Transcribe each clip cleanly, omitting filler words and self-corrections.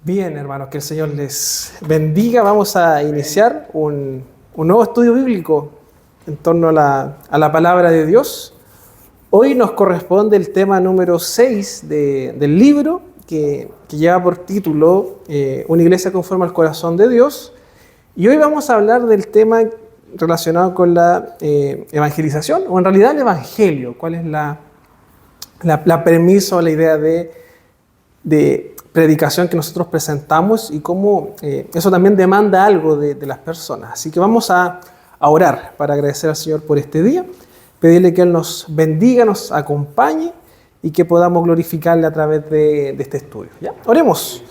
Bien, hermanos, que el Señor les bendiga. Vamos a iniciar un nuevo estudio bíblico en torno a la palabra de Dios. Hoy nos corresponde el tema número 6 del libro que lleva por título Una iglesia conforme al corazón de Dios. Y hoy vamos a hablar del tema relacionado con la evangelización, o en realidad el evangelio. ¿Cuál es la premisa o la idea de predicación que nosotros presentamos y cómo eso también demanda algo de las personas? Así que vamos a orar para agradecer al Señor por este día, pedirle que Él nos bendiga, nos acompañe y que podamos glorificarle a través de este estudio. ¿Ya? Oremos.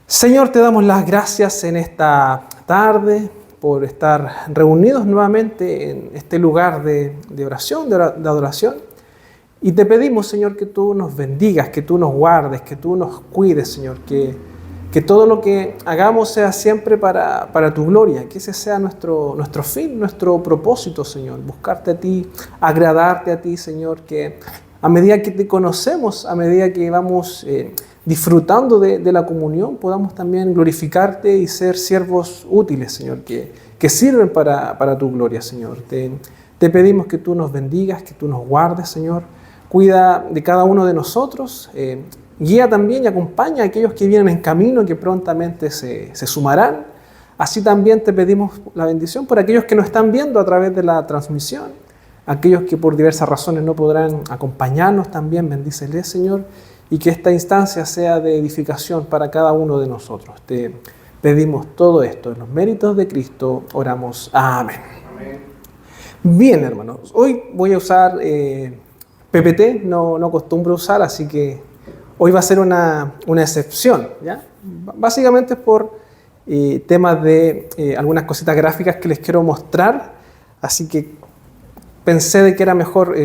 Señor, te damos las gracias en esta tarde por estar reunidos nuevamente en este lugar de oración, de adoración. Y te pedimos, Señor, que tú nos bendigas, que tú nos guardes, que tú nos cuides, Señor, que todo lo que hagamos sea siempre para tu gloria, que ese sea nuestro fin, nuestro propósito, Señor, buscarte a ti, agradarte a ti, Señor, que a medida que te conocemos, a medida que vamos disfrutando de la comunión, podamos también glorificarte y ser siervos útiles, Señor, que sirven para tu gloria, Señor. Te pedimos que tú nos bendigas, que tú nos guardes, Señor. Cuida de cada uno de nosotros, guía también y acompaña a aquellos que vienen en camino, que prontamente se sumarán. Así también te pedimos la bendición por aquellos que nos están viendo a través de la transmisión, aquellos que por diversas razones no podrán acompañarnos también, bendíceles, Señor, y que esta instancia sea de edificación para cada uno de nosotros. Te pedimos todo esto, en los méritos de Cristo, oramos. Amén. Amén. Bien, hermanos, hoy voy a usar PPT, no acostumbro usar, así que hoy va a ser una excepción, ¿ya? Básicamente es por temas de algunas cositas gráficas que les quiero mostrar, así que pensé de que era mejor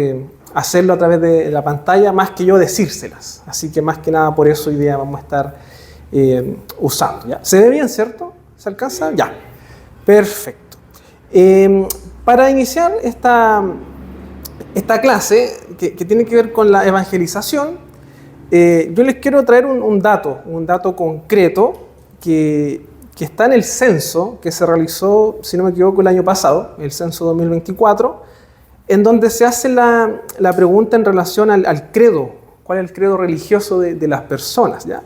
hacerlo a través de la pantalla más que yo decírselas, así que más que nada por eso hoy día vamos a estar usando, ¿ya? ¿Se ve bien, cierto? ¿Se alcanza? Ya, perfecto. Para iniciar esta clase que tiene que ver con la evangelización, yo les quiero traer un dato concreto que está en el censo que se realizó, si no me equivoco, el año pasado, el censo 2024, en donde se hace la pregunta en relación al credo, cuál es el credo religioso de las personas, ¿ya?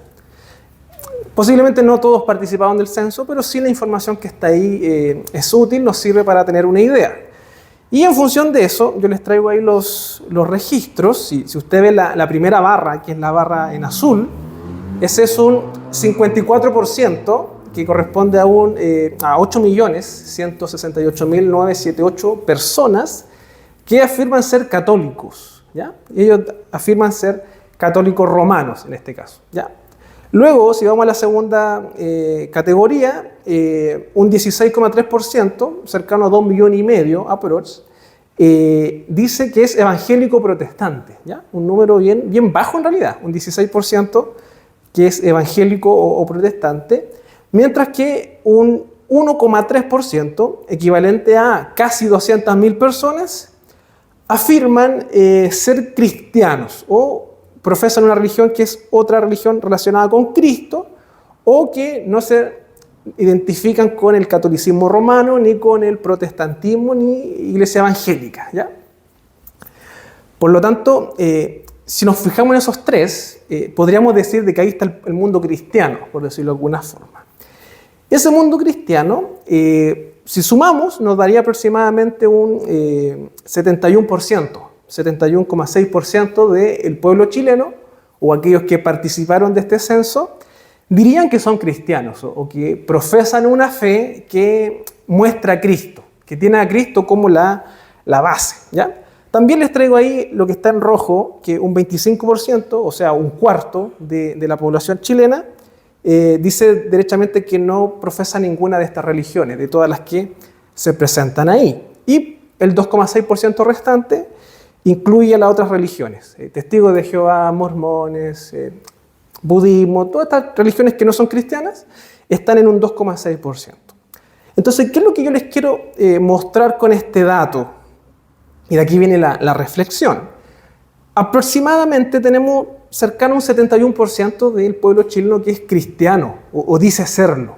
Posiblemente no todos participaron del censo, pero sí la información que está ahí es útil, nos sirve para tener una idea. Y en función de eso, yo les traigo ahí los registros. Si usted ve la primera barra, que es la barra en azul, ese es un 54% que corresponde a 8.168.978 personas que afirman ser católicos, ¿ya? Ellos afirman ser católicos romanos en este caso, ¿ya? Luego, si vamos a la segunda categoría, un 16,3%, cercano a 2,5 millones, aprox, dice que es evangélico protestante, ¿ya? Un número bien bajo en realidad, un 16% que es evangélico o protestante, mientras que un 1,3%, equivalente a casi 200.000 personas, afirman ser cristianos o profesan una religión que es otra religión relacionada con Cristo, o que no se identifican con el catolicismo romano, ni con el protestantismo, ni iglesia evangélica, ¿ya? Por lo tanto, si nos fijamos en esos tres, podríamos decir de que ahí está el mundo cristiano, por decirlo de alguna forma. Ese mundo cristiano, si sumamos, nos daría aproximadamente un 71,6% del pueblo chileno, o aquellos que participaron de este censo, dirían que son cristianos o que profesan una fe que muestra a Cristo, que tiene a Cristo como la base, ¿ya? También les traigo ahí lo que está en rojo, que un 25%, o sea, un cuarto de la población chilena, dice derechamente que no profesa ninguna de estas religiones, de todas las que se presentan ahí. Y el 2,6% restante incluye a las otras religiones, testigos de Jehová, mormones, budismo, todas estas religiones que no son cristianas están en un 2,6%. Entonces, ¿qué es lo que yo les quiero mostrar con este dato? Y de aquí viene la reflexión. Aproximadamente tenemos cercano a un 71% del pueblo chileno que es cristiano o dice serlo.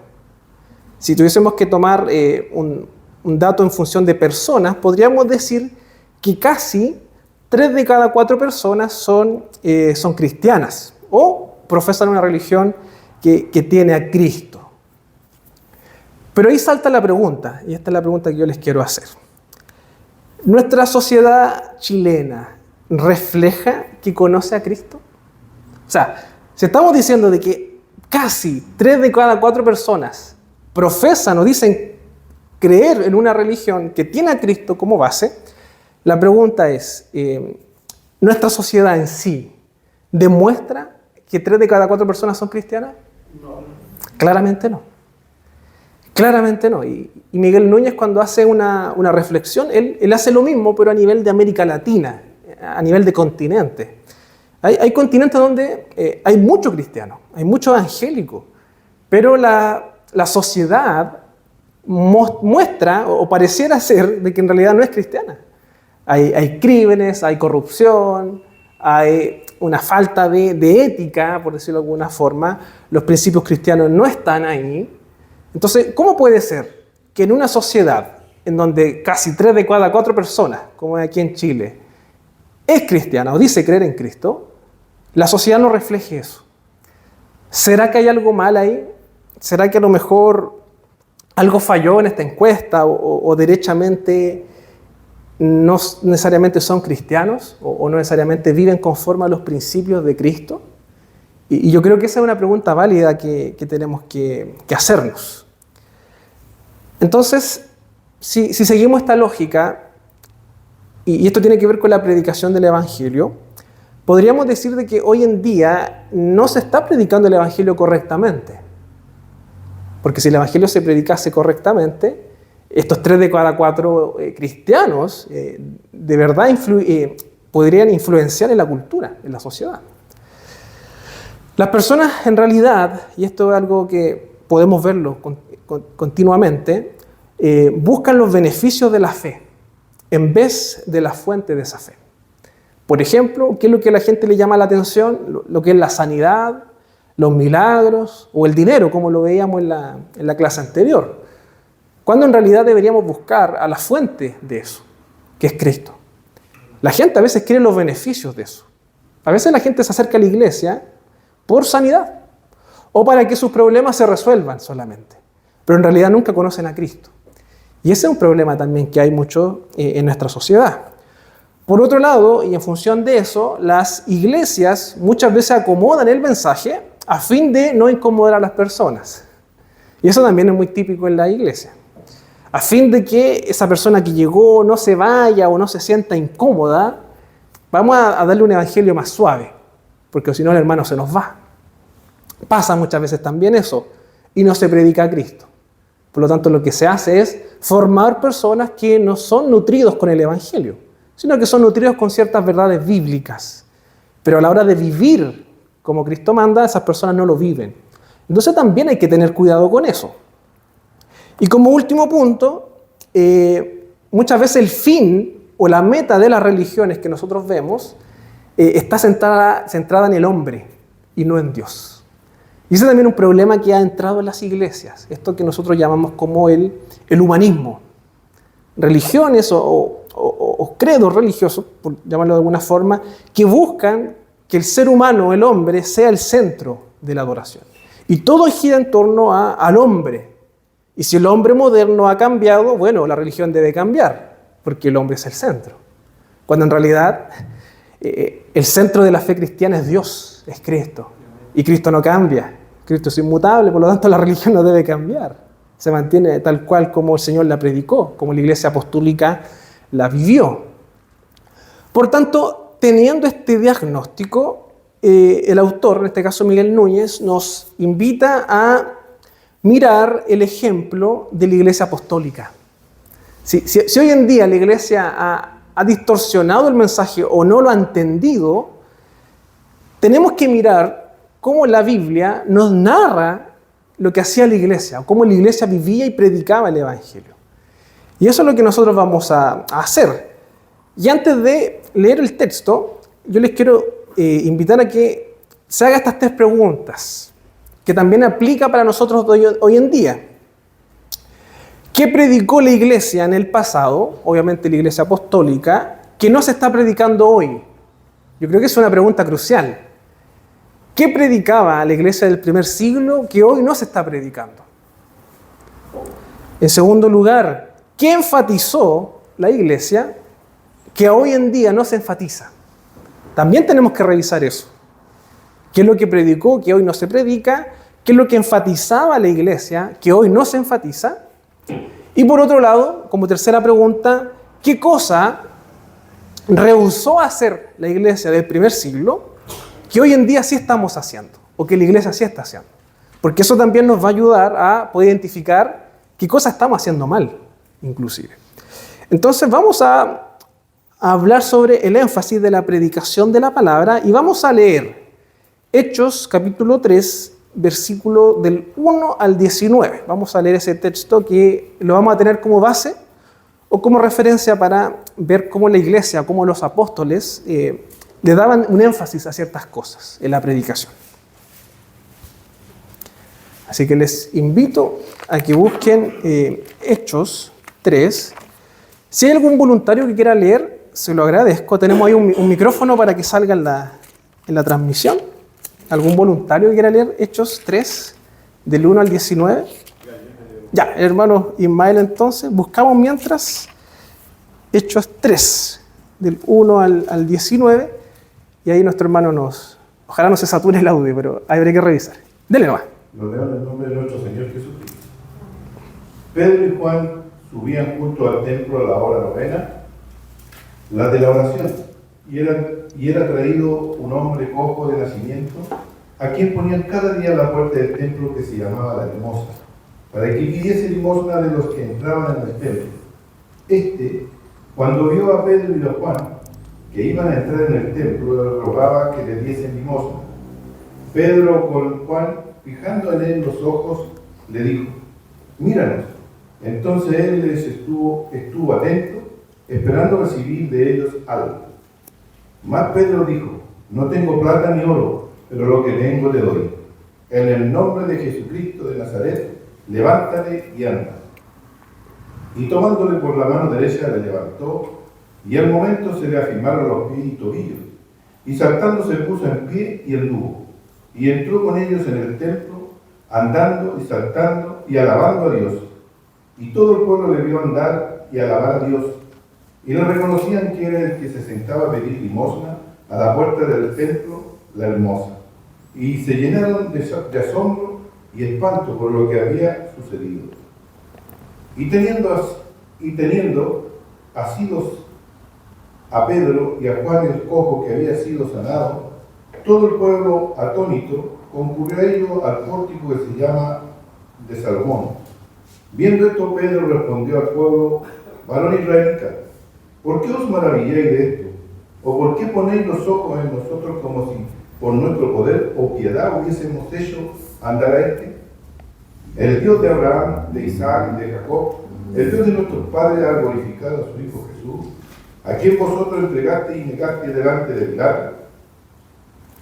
Si tuviésemos que tomar un dato en función de personas, podríamos decir que casi 3 de cada 4 personas son cristianas o profesan una religión que tiene a Cristo. Pero ahí salta la pregunta, y esta es la pregunta que yo les quiero hacer. ¿Nuestra sociedad chilena refleja que conoce a Cristo? O sea, si estamos diciendo de que casi 3 de cada 4 personas profesan o dicen creer en una religión que tiene a Cristo como base, la pregunta es, ¿nuestra sociedad en sí demuestra que 3 de cada 4 personas son cristianas? No. Claramente no. Claramente no. Y Miguel Núñez, cuando hace una reflexión, él hace lo mismo, pero a nivel de América Latina, a nivel de continente. Hay continentes donde hay mucho cristiano, hay mucho evangélico, pero la sociedad muestra o pareciera ser de que en realidad no es cristiana. Hay crímenes, hay corrupción, hay una falta de ética, por decirlo de alguna forma. Los principios cristianos no están ahí. Entonces, ¿cómo puede ser que en una sociedad en donde casi 3 de cada 4 personas, como aquí en Chile, es cristiana o dice creer en Cristo, la sociedad no refleje eso? ¿Será que hay algo mal ahí? ¿Será que a lo mejor algo falló en esta encuesta o derechamente no necesariamente son cristianos o no necesariamente viven conforme a los principios de Cristo? Y yo creo que esa es una pregunta válida que tenemos que hacernos. Entonces, si seguimos esta lógica, y esto tiene que ver con la predicación del Evangelio, podríamos decir de que hoy en día no se está predicando el Evangelio correctamente. Porque si el Evangelio se predicase correctamente, estos 3 de cada 4 cristianos de verdad podrían influenciar en la cultura, en la sociedad. Las personas en realidad, y esto es algo que podemos verlo continuamente, buscan los beneficios de la fe en vez de la fuente de esa fe. Por ejemplo, ¿qué es lo que a la gente le llama la atención? Lo que es la sanidad, los milagros o el dinero, como lo veíamos en la clase anterior. Cuando en realidad deberíamos buscar a la fuente de eso, que es Cristo. La gente a veces quiere los beneficios de eso. A veces la gente se acerca a la iglesia por sanidad o para que sus problemas se resuelvan solamente, pero en realidad nunca conocen a Cristo. Y ese es un problema también que hay mucho en nuestra sociedad. Por otro lado, y en función de eso, las iglesias muchas veces acomodan el mensaje a fin de no incomodar a las personas. Y eso también es muy típico en la iglesia. A fin de que esa persona que llegó no se vaya o no se sienta incómoda, vamos a darle un evangelio más suave, porque si no el hermano se nos va. Pasa muchas veces también eso, y no se predica a Cristo. Por lo tanto, lo que se hace es formar personas que no son nutridos con el evangelio, sino que son nutridos con ciertas verdades bíblicas. Pero a la hora de vivir como Cristo manda, esas personas no lo viven. Entonces también hay que tener cuidado con eso. Y como último punto, muchas veces el fin o la meta de las religiones que nosotros vemos está centrada en el hombre y no en Dios. Y ese también es un problema que ha entrado en las iglesias, esto que nosotros llamamos como el humanismo. Religiones o credos religiosos, por llamarlo de alguna forma, que buscan que el ser humano, el hombre, sea el centro de la adoración. Y todo gira en torno al hombre. Y si el hombre moderno ha cambiado, bueno, la religión debe cambiar, porque el hombre es el centro. Cuando en realidad el centro de la fe cristiana es Dios, es Cristo. Y Cristo no cambia, Cristo es inmutable, por lo tanto la religión no debe cambiar. Se mantiene tal cual como el Señor la predicó, como la iglesia apostólica la vivió. Por tanto, teniendo este diagnóstico, el autor, en este caso Miguel Núñez, nos invita a mirar el ejemplo de la iglesia apostólica. Si hoy en día la iglesia ha distorsionado el mensaje o no lo ha entendido, tenemos que mirar cómo la Biblia nos narra lo que hacía la iglesia, o cómo la iglesia vivía y predicaba el evangelio. Y eso es lo que nosotros vamos a hacer. Y antes de leer el texto, yo les quiero invitar a que se haga estas 3 preguntas, que también aplica para nosotros hoy en día. ¿Qué predicó la iglesia en el pasado, obviamente la iglesia apostólica, que no se está predicando hoy? Yo creo que es una pregunta crucial. ¿Qué predicaba la iglesia del primer siglo que hoy no se está predicando? En segundo lugar, ¿qué enfatizó la iglesia que hoy en día no se enfatiza? También tenemos que revisar eso. ¿Qué es lo que predicó que hoy no se predica? ¿Qué es lo que enfatizaba la iglesia que hoy no se enfatiza? Y por otro lado, como tercera pregunta, ¿qué cosa rehusó hacer la iglesia del primer siglo que hoy en día sí estamos haciendo, o que la iglesia sí está haciendo? Porque eso también nos va a ayudar a poder identificar qué cosas estamos haciendo mal, inclusive. Entonces vamos a hablar sobre el énfasis de la predicación de la palabra y vamos a leer Hechos capítulo 3, versículo del 1 al 19. Vamos a leer ese texto que lo vamos a tener como base o como referencia para ver cómo la iglesia, cómo los apóstoles le daban un énfasis a ciertas cosas en la predicación. Así que les invito a que busquen Hechos 3. Si hay algún voluntario que quiera leer, se lo agradezco. Tenemos ahí un micrófono para que salga en la transmisión. ¿Algún voluntario que quiera leer Hechos 3, del 1 al 19? Ya, hermano Ismael, entonces, buscamos mientras Hechos 3, del 1 al 19, y ahí nuestro hermano ojalá no se sature el audio, pero habría que revisar. Dele nomás. Lo leo en el nombre de nuestro Señor Jesucristo. Pedro y Juan subían junto al templo a la hora novena, la de la oración, y era traído un hombre cojo de nacimiento, a quien ponían cada día a la puerta del templo que se llamaba La Hermosa, para que pidiese limosna de los que entraban en el templo. Este, cuando vio a Pedro y a Juan, que iban a entrar en el templo, le rogaba que le diesen limosna. Pedro con Juan, fijando en él los ojos, le dijo: míranos. Entonces él les estuvo atento, esperando recibir de ellos algo. Mas Pedro dijo: no tengo plata ni oro, pero lo que tengo le doy. En el nombre de Jesucristo de Nazaret, levántate y anda. Y tomándole por la mano derecha le levantó, y al momento se le afirmaron los pies y tobillos. Y saltando se puso en pie y anduvo. Y entró con ellos en el templo, andando y saltando y alabando a Dios. Y todo el pueblo le vio andar y alabar a Dios. Y le reconocían que era el que se sentaba a pedir limosna a la puerta del templo, La Hermosa. Y se llenaron de asombro y espanto por lo que había sucedido. Y teniendo asidos a Pedro y a Juan el cojo que había sido sanado, todo el pueblo atónito concurrió a ello al pórtico que se llama de Salomón. Viendo esto, Pedro respondió al pueblo: varón israelita, ¿por qué os maravilláis de esto? ¿O por qué ponéis los ojos en nosotros como si por nuestro poder o piedad hubiésemos hecho andar a este? El Dios de Abraham, de Isaac y de Jacob, el Dios de nuestros padres, ha glorificado a su Hijo Jesús, a quien vosotros entregaste y negaste delante de Pilato,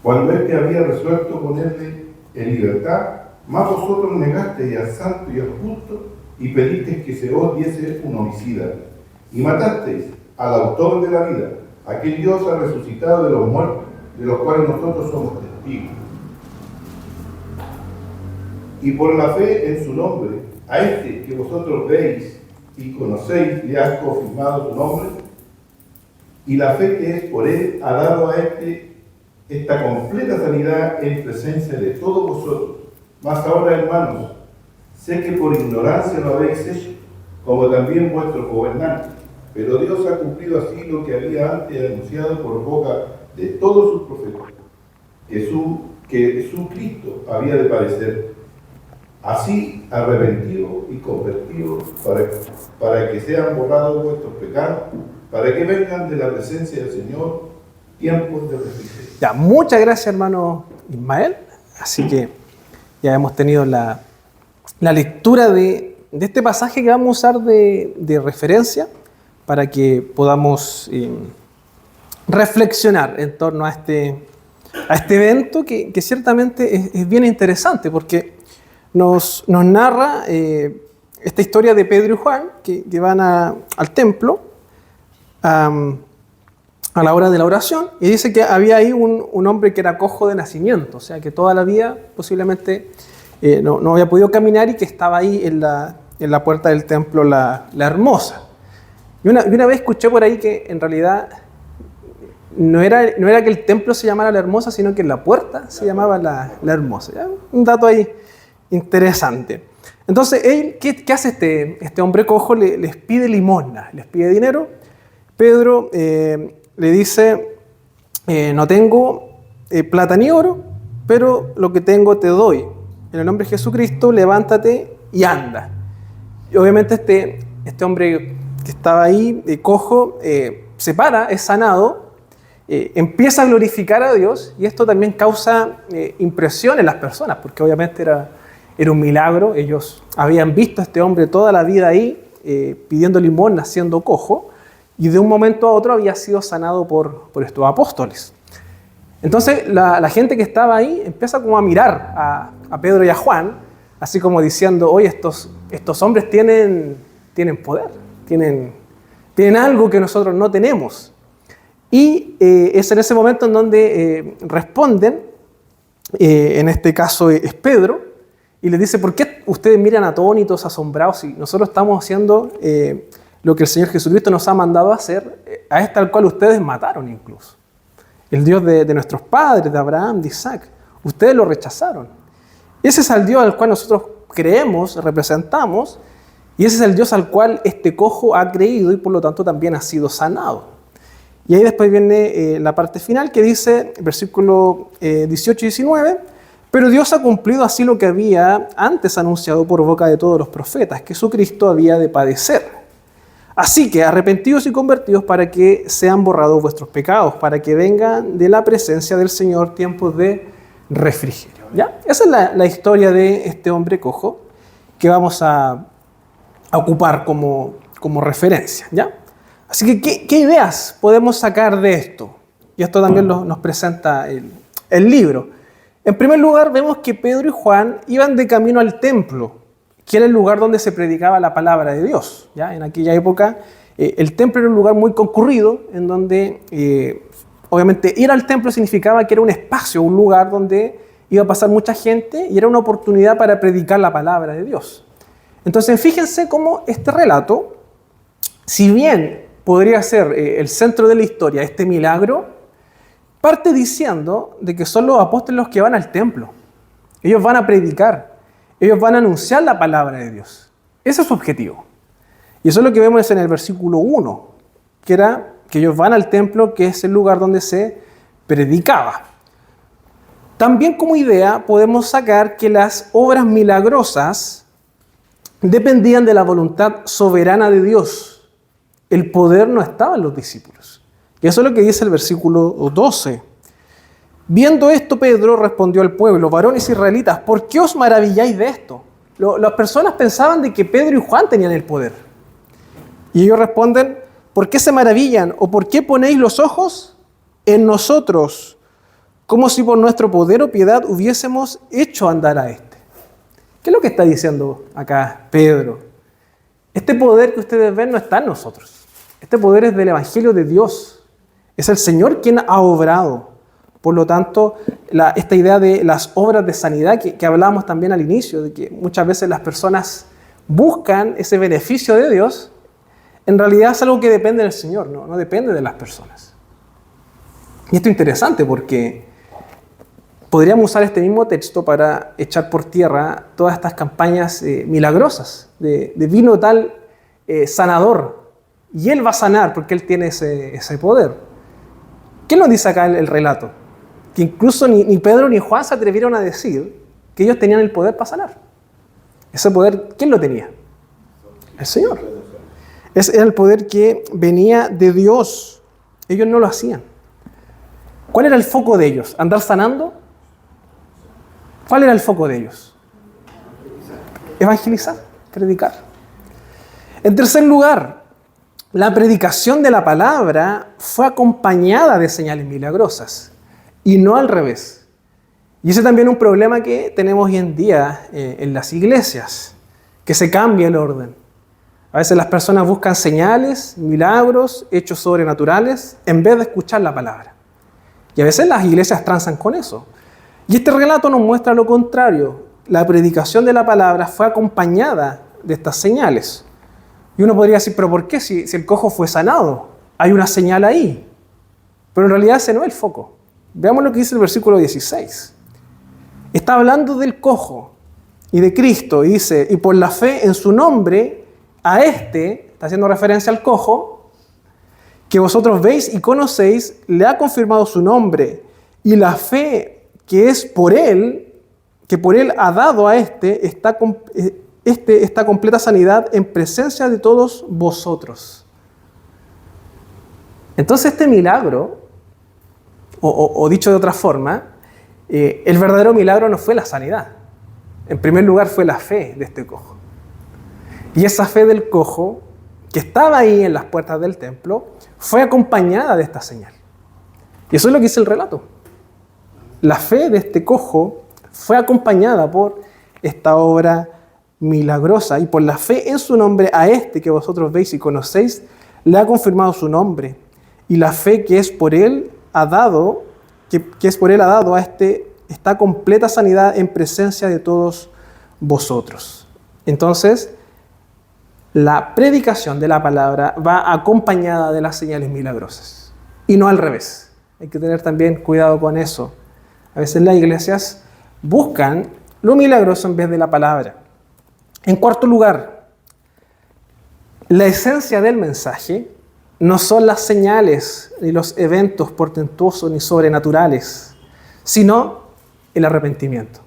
cuando éste había resuelto ponerle en libertad, mas vosotros negasteis al santo y al justo y pedisteis que se os diese un homicida, y matasteis al autor de la vida, a quien Dios ha resucitado de los muertos, de los cuales nosotros somos testigos. Y por la fe en su nombre, a este que vosotros veis y conocéis, le ha confirmado su nombre, y la fe que es por él ha dado a este esta completa sanidad en presencia de todos vosotros. Mas ahora, hermanos, sé que por ignorancia lo habéis hecho, como también vuestros gobernantes, pero Dios ha cumplido así lo que había antes anunciado por boca de todos sus profetas, que su Cristo había de padecer, así arrepentido y convertido, para que sean borrados vuestros pecados, para que vengan de la presencia del Señor tiempos de refrigerio. Ya, muchas gracias, hermano Ismael. Así que ya hemos tenido la lectura de este pasaje que vamos a usar de referencia para que podamos reflexionar en torno a a este evento que ciertamente es bien interesante porque nos narra esta historia de Pedro y Juan que van al templo a la hora de la oración, y dice que había ahí un hombre que era cojo de nacimiento, o sea que toda la vida posiblemente no había podido caminar y que estaba ahí en la puerta del templo la hermosa. Y una vez escuché por ahí que en realidad no era que el templo se llamara la hermosa, sino que la puerta se llamaba la hermosa. ¿Ya? Un dato ahí interesante. Entonces, él, ¿qué hace este hombre cojo? Les pide limosna, les pide dinero. Pedro le dice, no tengo plata ni oro, pero lo que tengo te doy. En el nombre de Jesucristo, levántate y anda. Y obviamente este hombre que estaba ahí, cojo, se para, es sanado, empieza a glorificar a Dios, y esto también causa impresión en las personas, porque obviamente era un milagro. Ellos habían visto a este hombre toda la vida ahí, pidiendo limosna, siendo cojo, y de un momento a otro había sido sanado por estos apóstoles. Entonces la gente que estaba ahí empieza como a mirar a Pedro y a Juan, así como diciendo, oye, estos hombres tienen poder, tienen algo que nosotros no tenemos. Y es en ese momento en donde responden, en este caso es Pedro, y les dice, ¿por qué ustedes miran atónitos, asombrados, si nosotros estamos haciendo lo que el Señor Jesucristo nos ha mandado a hacer, a este al cual ustedes mataron incluso? El Dios de nuestros padres, de Abraham, de Isaac. Ustedes lo rechazaron. Ese es el Dios al cual nosotros creemos, representamos, y ese es el Dios al cual este cojo ha creído y por lo tanto también ha sido sanado. Y ahí después viene la parte final que dice, versículo 18 y 19, pero Dios ha cumplido así lo que había antes anunciado por boca de todos los profetas, que Jesucristo había de padecer. Así que arrepentidos y convertidos para que sean borrados vuestros pecados, para que vengan de la presencia del Señor tiempos de refrigerio. ¿Ya? Esa es la historia de este hombre cojo que vamos a ocupar como referencia. ¿Ya? Así que, ¿qué ideas podemos sacar de esto? Y esto también nos presenta el libro. En primer lugar, vemos que Pedro y Juan iban de camino al templo, que era el lugar donde se predicaba la palabra de Dios. ¿Ya? En aquella época, el templo era un lugar muy concurrido, en donde, obviamente, ir al templo significaba que era un espacio, un lugar donde iba a pasar mucha gente y era una oportunidad para predicar la palabra de Dios. Entonces, fíjense cómo este relato, si bien podría ser el centro de la historia, este milagro, parte diciendo de que son los apóstoles los que van al templo. Ellos van a predicar, ellos van a anunciar la palabra de Dios. Ese es su objetivo. Y eso es lo que vemos en el versículo 1, que era que ellos van al templo, que es el lugar donde se predicaba. También como idea podemos sacar que las obras milagrosas dependían de la voluntad soberana de Dios. El poder no estaba en los discípulos. Y eso es lo que dice el versículo 12. Viendo esto, Pedro respondió al pueblo, varones israelitas, ¿por qué os maravilláis de esto? Las personas pensaban de que Pedro y Juan tenían el poder. Y ellos responden, ¿por qué se maravillan? ¿O por qué ponéis los ojos en nosotros? Como si por nuestro poder o piedad hubiésemos hecho andar a este. ¿Qué es lo que está diciendo acá Pedro? Este poder que ustedes ven no está en nosotros. Este poder es del Evangelio de Dios. Es el Señor quien ha obrado. Por lo tanto, esta idea de las obras de sanidad que hablábamos también al inicio, de que muchas veces las personas buscan ese beneficio de Dios, en realidad es algo que depende del Señor, no depende de las personas. Y esto es interesante porque podríamos usar este mismo texto para echar por tierra todas estas campañas milagrosas de vino tal sanador. Y Él va a sanar porque Él tiene ese poder. ¿Qué nos dice acá el relato? Que incluso ni Pedro ni Juan se atrevieron a decir que ellos tenían el poder para sanar. Ese poder, ¿quién lo tenía? El Señor. Ese era el poder que venía de Dios. Ellos no lo hacían. ¿Cuál era el foco de ellos? ¿Andar sanando? ¿Cuál era el foco de ellos? Evangelizar, predicar. En tercer lugar, la predicación de la palabra fue acompañada de señales milagrosas. y no al revés. Y ese también es un problema que tenemos hoy en día en las iglesias, que se cambia el orden. A veces las personas buscan señales, milagros, hechos sobrenaturales, en vez de escuchar la palabra. Y a veces las iglesias transan con eso. Y este relato nos muestra lo contrario. La predicación de la palabra fue acompañada de estas señales. Y uno podría decir, ¿pero por qué? Si el cojo fue sanado, hay una señal ahí. Pero en realidad ese no es el foco. Veamos lo que dice el versículo 16. Está hablando del cojo y de Cristo. Y dice, y por la fe en su nombre, a este, está haciendo referencia al cojo, que vosotros veis y conocéis, le ha confirmado su nombre. Y la fe que es por él, que por él ha dado a esta completa sanidad en presencia de todos vosotros. Entonces este milagro, o dicho de otra forma, el verdadero milagro no fue la sanidad. En primer lugar fue la fe de este cojo. Y esa fe del cojo, que estaba ahí en las puertas del templo, fue acompañada de esta señal. Y eso es lo que dice el relato. La fe de este cojo fue acompañada por esta obra milagrosa, y por la fe en su nombre a este que vosotros veis y conocéis, le ha confirmado su nombre. Y la fe que es por él ha dado, a esta completa sanidad en presencia de todos vosotros. Entonces, la predicación de la palabra va acompañada de las señales milagrosas, y no al revés. Hay que tener también cuidado con eso. A veces las iglesias buscan lo milagroso en vez de la palabra. En cuarto lugar, la esencia del mensaje no son las señales ni los eventos portentosos ni sobrenaturales, sino el arrepentimiento.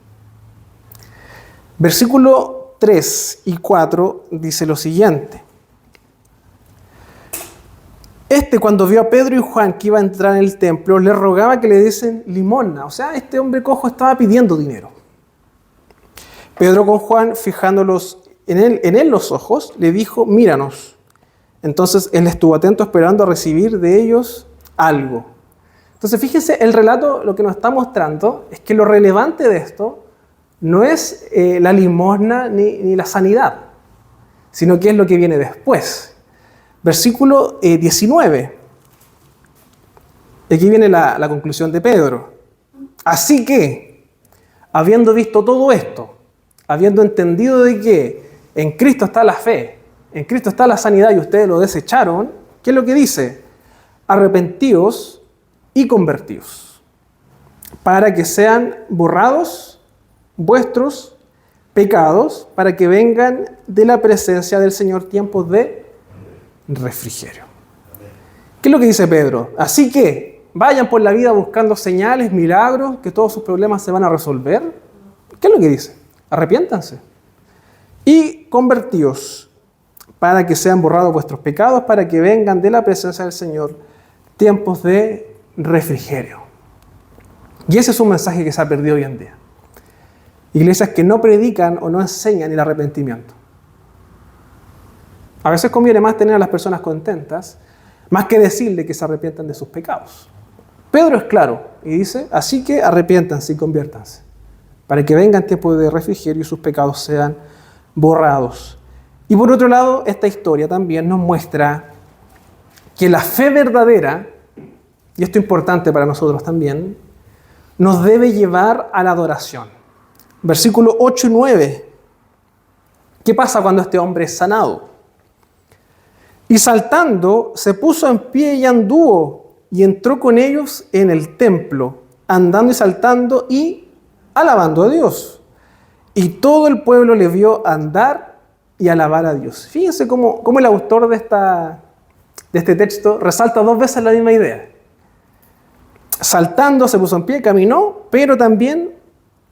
Versículo 3 y 4 dice lo siguiente. Cuando vio a Pedro y Juan que iba a entrar en el templo, le rogaba que le diesen limosna. O sea, este hombre cojo estaba pidiendo dinero. Pedro con Juan, fijándolos en él los ojos, le dijo, míranos. Entonces él estuvo atento esperando a recibir de ellos algo. Entonces fíjense, el relato lo que nos está mostrando es que lo relevante de esto no es la limosna ni la sanidad, sino que es lo que viene después. Versículo 19. Aquí viene la conclusión de Pedro. Así que, habiendo visto todo esto, habiendo entendido de que en Cristo está la fe, en Cristo está la sanidad y ustedes lo desecharon, ¿qué es lo que dice? Arrepentíos y convertíos, para que sean borrados vuestros pecados, para que vengan de la presencia del Señor tiempos de refrigerio. ¿Qué es lo que dice Pedro? Así que vayan por la vida buscando señales, milagros, que todos sus problemas se van a resolver. ¿Qué es lo que dice? Arrepiéntanse y convertíos, para que sean borrados vuestros pecados, para que vengan de la presencia del Señor tiempos de refrigerio. Y ese es un mensaje que se ha perdido hoy en día. Iglesias que no predican o no enseñan el arrepentimiento. A veces conviene más tener a las personas contentas, más que decirle que se arrepientan de sus pecados. Pedro es claro y dice, así que arrepiéntanse y conviértanse, para que vengan tiempos de refrigerio y sus pecados sean borrados. Y por otro lado, esta historia también nos muestra que la fe verdadera, y esto es importante para nosotros también, nos debe llevar a la adoración. Versículos 8 y 9. ¿Qué pasa cuando este hombre es sanado? Y saltando, se puso en pie y anduvo, y entró con ellos en el templo, andando y saltando y alabando a Dios. Y todo el pueblo le vio andar y alabar a Dios. Fíjense cómo el autor de este texto resalta dos veces la misma idea. Saltando, se puso en pie, caminó, pero también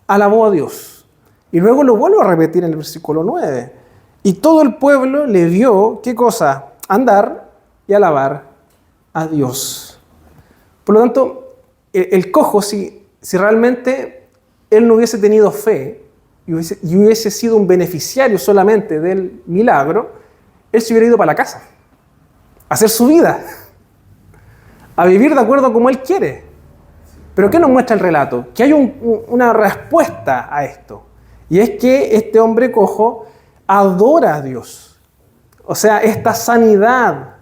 alabó a Dios. Y luego lo vuelvo a repetir en el versículo 9. Y todo el pueblo le vio, ¿qué cosa? Andar y alabar a Dios. Por lo tanto, el cojo, si realmente él no hubiese tenido fe y hubiese sido un beneficiario solamente del milagro, él se hubiera ido para la casa, a hacer su vida, a vivir de acuerdo como él quiere. Pero ¿qué nos muestra el relato? Que hay una respuesta a esto. Y es que este hombre cojo adora a Dios. O sea, esta sanidad,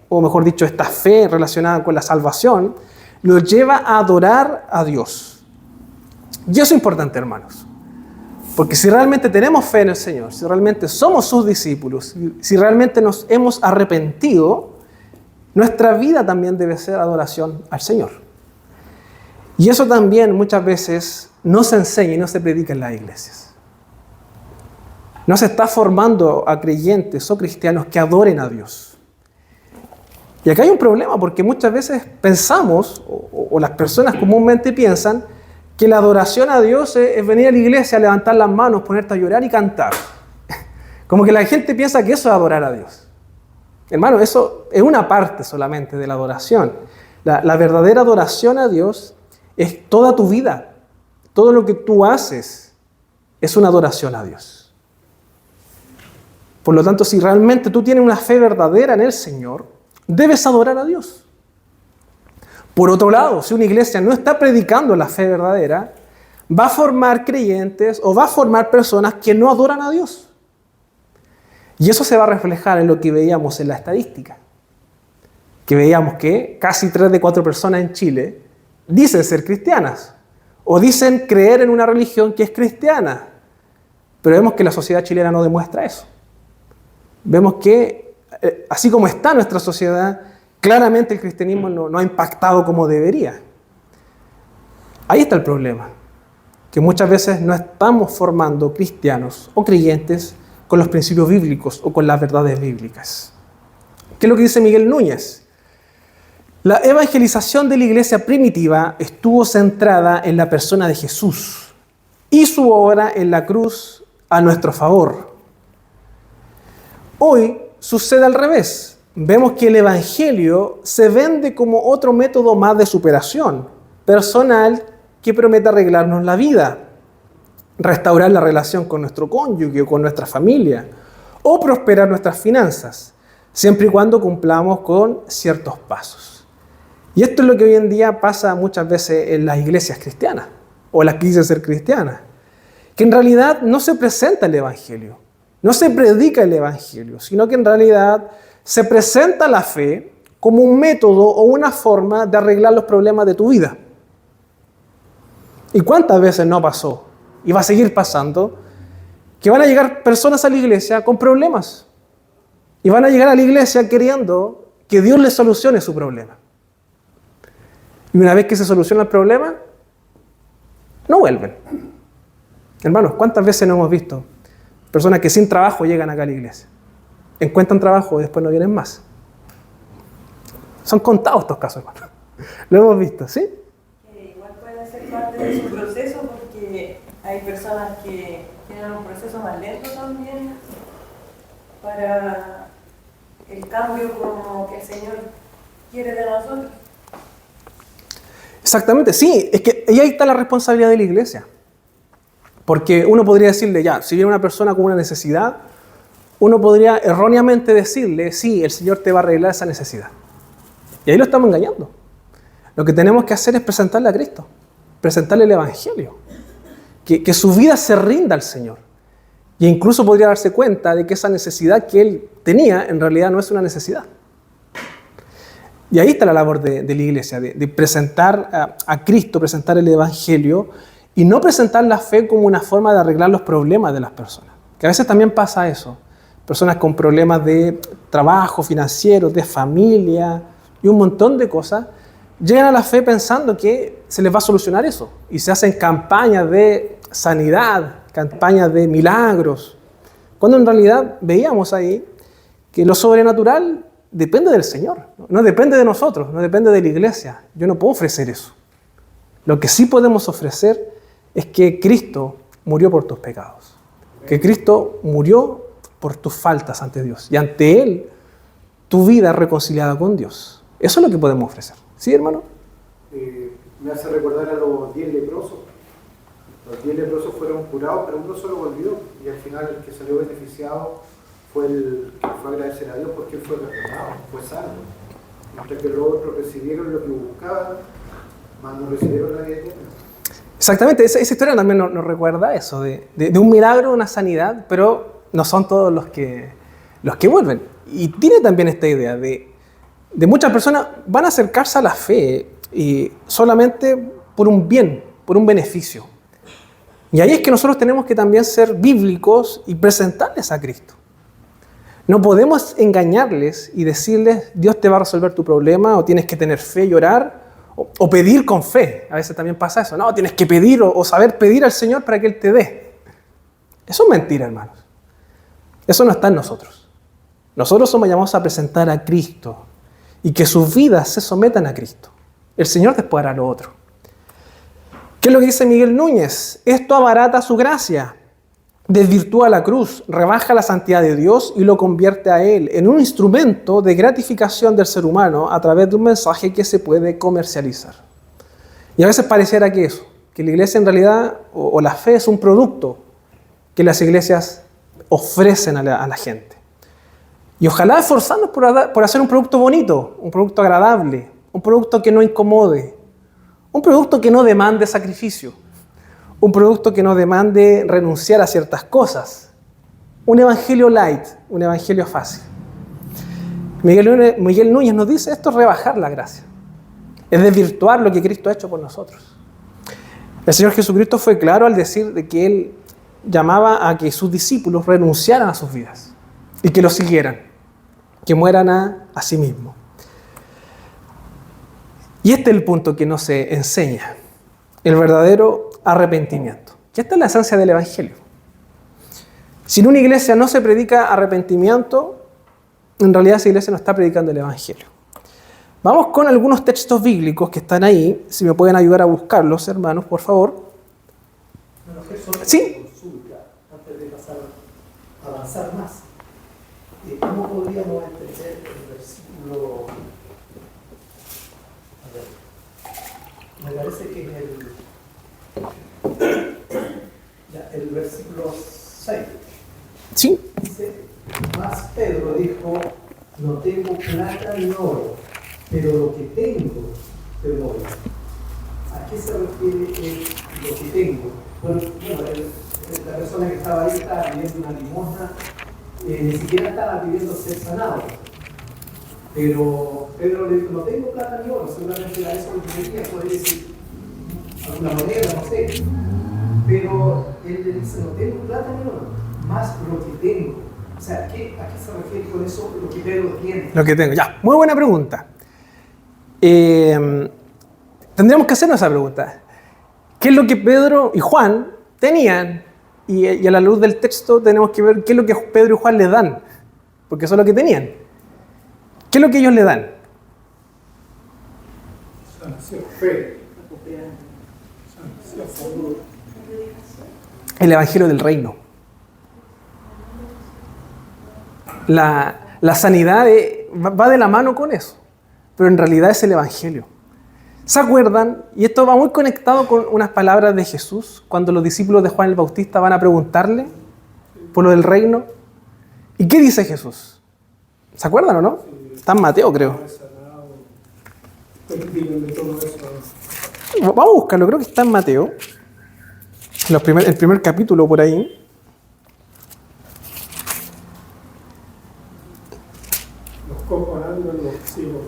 o mejor dicho, esta fe relacionada con la salvación, lo lleva a adorar a Dios. Y eso es importante, hermanos. Porque si realmente tenemos fe en el Señor, si realmente somos sus discípulos, si realmente nos hemos arrepentido, nuestra vida también debe ser adoración al Señor. Y eso también muchas veces no se enseña y no se predica en las iglesias. No se está formando a creyentes o cristianos que adoren a Dios. Y acá hay un problema porque muchas veces pensamos, o las personas comúnmente piensan, que la adoración a Dios es venir a la iglesia, levantar las manos, ponerte a llorar y cantar. Como que la gente piensa que eso es adorar a Dios. Hermano, eso es una parte solamente de la adoración. La verdadera adoración a Dios es toda tu vida. Todo lo que tú haces es una adoración a Dios. Por lo tanto, si realmente tú tienes una fe verdadera en el Señor, debes adorar a Dios. Por otro lado, si una iglesia no está predicando la fe verdadera, va a formar creyentes o va a formar personas que no adoran a Dios. Y eso se va a reflejar en lo que veíamos en la estadística. Que veíamos que casi 3 de 4 personas en Chile dicen ser cristianas o dicen creer en una religión que es cristiana. Pero vemos que la sociedad chilena no demuestra eso. Vemos que, así como está nuestra sociedad, claramente el cristianismo no ha impactado como debería. Ahí está el problema, que muchas veces no estamos formando cristianos o creyentes con los principios bíblicos o con las verdades bíblicas. ¿Qué es lo que dice Miguel Núñez? La evangelización de la iglesia primitiva estuvo centrada en la persona de Jesús y su obra en la cruz a nuestro favor. Hoy sucede al revés. Vemos que el evangelio se vende como otro método más de superación personal que promete arreglarnos la vida, restaurar la relación con nuestro cónyuge o con nuestra familia, o prosperar nuestras finanzas, siempre y cuando cumplamos con ciertos pasos. Y esto es lo que hoy en día pasa muchas veces en las iglesias cristianas, o las que dicen ser cristianas, que en realidad no se presenta el evangelio, no se predica el evangelio, sino que en realidad se presenta la fe como un método o una forma de arreglar los problemas de tu vida. ¿Y cuántas veces no pasó? Y va a seguir pasando, que van a llegar personas a la iglesia con problemas. Y van a llegar a la iglesia queriendo que Dios les solucione su problema. Y una vez que se soluciona el problema, no vuelven. Hermanos, ¿cuántas veces no hemos visto personas que sin trabajo llegan acá a la iglesia? Encuentran trabajo y después no vienen más. Son contados estos casos, hermano. Lo hemos visto, ¿sí? Igual puede ser parte de su proceso porque hay personas que tienen un proceso más lento también para el cambio como que el Señor quiere de nosotros. Exactamente, sí. Es que ahí está la responsabilidad de la iglesia. Porque uno podría decirle, ya, si viene una persona con una necesidad, uno podría erróneamente decirle, sí, el Señor te va a arreglar esa necesidad. Y ahí lo estamos engañando. Lo que tenemos que hacer es presentarle a Cristo, presentarle el Evangelio, que su vida se rinda al Señor. Y incluso podría darse cuenta de que esa necesidad que él tenía en realidad no es una necesidad. Y ahí está la labor de la iglesia, de presentar a Cristo, presentar el Evangelio y no presentar la fe como una forma de arreglar los problemas de las personas. Que a veces también pasa eso. Personas con problemas de trabajo, financieros, de familia y un montón de cosas, llegan a la fe pensando que se les va a solucionar eso. Y se hacen campañas de sanidad, campañas de milagros. Cuando en realidad veíamos ahí que lo sobrenatural depende del Señor. No depende de nosotros, no depende de la iglesia. Yo no puedo ofrecer eso. Lo que sí podemos ofrecer es que Cristo murió por tus pecados. Que Cristo murió por tus faltas ante Dios. Y ante Él, tu vida es reconciliada con Dios. Eso es lo que podemos ofrecer. ¿Sí, hermano? Me hace recordar a los 10 leprosos. Los 10 leprosos fueron curados, pero uno solo volvió. Y al final el que salió beneficiado fue el que fue a agradecer a Dios porque él fue perdonado, fue salvo. Mientras que los otros recibieron lo que buscaban más no recibieron la vida eterna. Exactamente, esa historia también nos recuerda eso, de un milagro, una sanidad, pero no son todos los que vuelven. Y tiene también esta idea de muchas personas van a acercarse a la fe y solamente por un bien, por un beneficio. Y ahí es que nosotros tenemos que también ser bíblicos y presentarles a Cristo. No podemos engañarles y decirles, Dios te va a resolver tu problema, o tienes que tener fe y orar, o pedir con fe. A veces también pasa eso. No, tienes que pedir o saber pedir al Señor para que Él te dé. Eso es mentira, hermanos. Eso no está en nosotros. Nosotros somos llamados a presentar a Cristo y que sus vidas se sometan a Cristo. El Señor después hará lo otro. ¿Qué es lo que dice Miguel Núñez? Esto abarata su gracia, desvirtúa la cruz, rebaja la santidad de Dios y lo convierte a Él en un instrumento de gratificación del ser humano a través de un mensaje que se puede comercializar. Y a veces pareciera que eso, que la iglesia en realidad, o la fe es un producto que las iglesias ofrecen a la gente. Y ojalá esforzarnos por hacer un producto bonito, un producto agradable, un producto que no incomode, un producto que no demande sacrificio, un producto que no demande renunciar a ciertas cosas. Un evangelio light, un evangelio fácil. Miguel Núñez nos dice, esto es rebajar la gracia. Es desvirtuar lo que Cristo ha hecho por nosotros. El Señor Jesucristo fue claro al decir de que Él llamaba a que sus discípulos renunciaran a sus vidas y que lo siguieran, que mueran a sí mismos. Y este es el punto que nos se enseña, el verdadero arrepentimiento. Que esta es la esencia del Evangelio. Si en una iglesia no se predica arrepentimiento, en realidad esa iglesia no está predicando el Evangelio. Vamos con algunos textos bíblicos que están ahí, si me pueden ayudar a buscarlos, hermanos, por favor. Sí. Antes de avanzar más, ¿cómo podríamos entender el versículo? A ver, me parece que es el versículo 6. Sí. Dice, más Pedro dijo, no tengo plata ni oro, pero lo que tengo te doy. ¿A qué se refiere lo que tengo? Bueno, la persona que estaba ahí estaba pidiendo una limosna, ni siquiera estaba pidiendo ser sanado. Pero Pedro le dijo, no tengo plata ni oro, seguramente era eso lo que quería, podría decir alguna moneda, no sé. Pero él le dice, no tengo plata ni oro, más lo que tengo. O sea, ¿a qué se refiere con eso lo que Pedro tiene? Lo que tengo, ya, muy buena pregunta. Tendríamos que hacernos esa pregunta. ¿Qué es lo que Pedro y Juan tenían? Y a la luz del texto tenemos que ver qué es lo que Pedro y Juan le dan, porque eso es lo que tenían. ¿Qué es lo que ellos le dan? Fe. El Evangelio del Reino. La sanidad va de la mano con eso, pero en realidad es el Evangelio. ¿Se acuerdan? Y esto va muy conectado con unas palabras de Jesús cuando los discípulos de Juan el Bautista van a preguntarle por lo del reino. ¿Y qué dice Jesús? ¿Se acuerdan o no? Está en Mateo, creo. Vamos a buscarlo, creo que está en Mateo. El primer capítulo por ahí.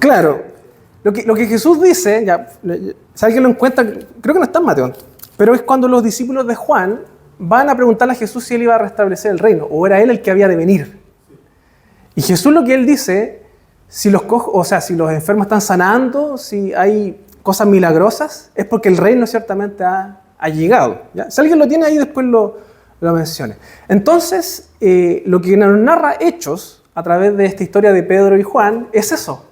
Claro, lo que Jesús dice, si alguien lo encuentra, creo que no está en Mateo, pero es cuando los discípulos de Juan van a preguntarle a Jesús si él iba a restablecer el reino, o era él el que había de venir. Y Jesús lo que él dice, si los enfermos están sanando, si hay cosas milagrosas, es porque el reino ciertamente ha llegado. ¿Ya? Si alguien lo tiene ahí, después lo mencione. Entonces, lo que nos narra Hechos, a través de esta historia de Pedro y Juan, es eso.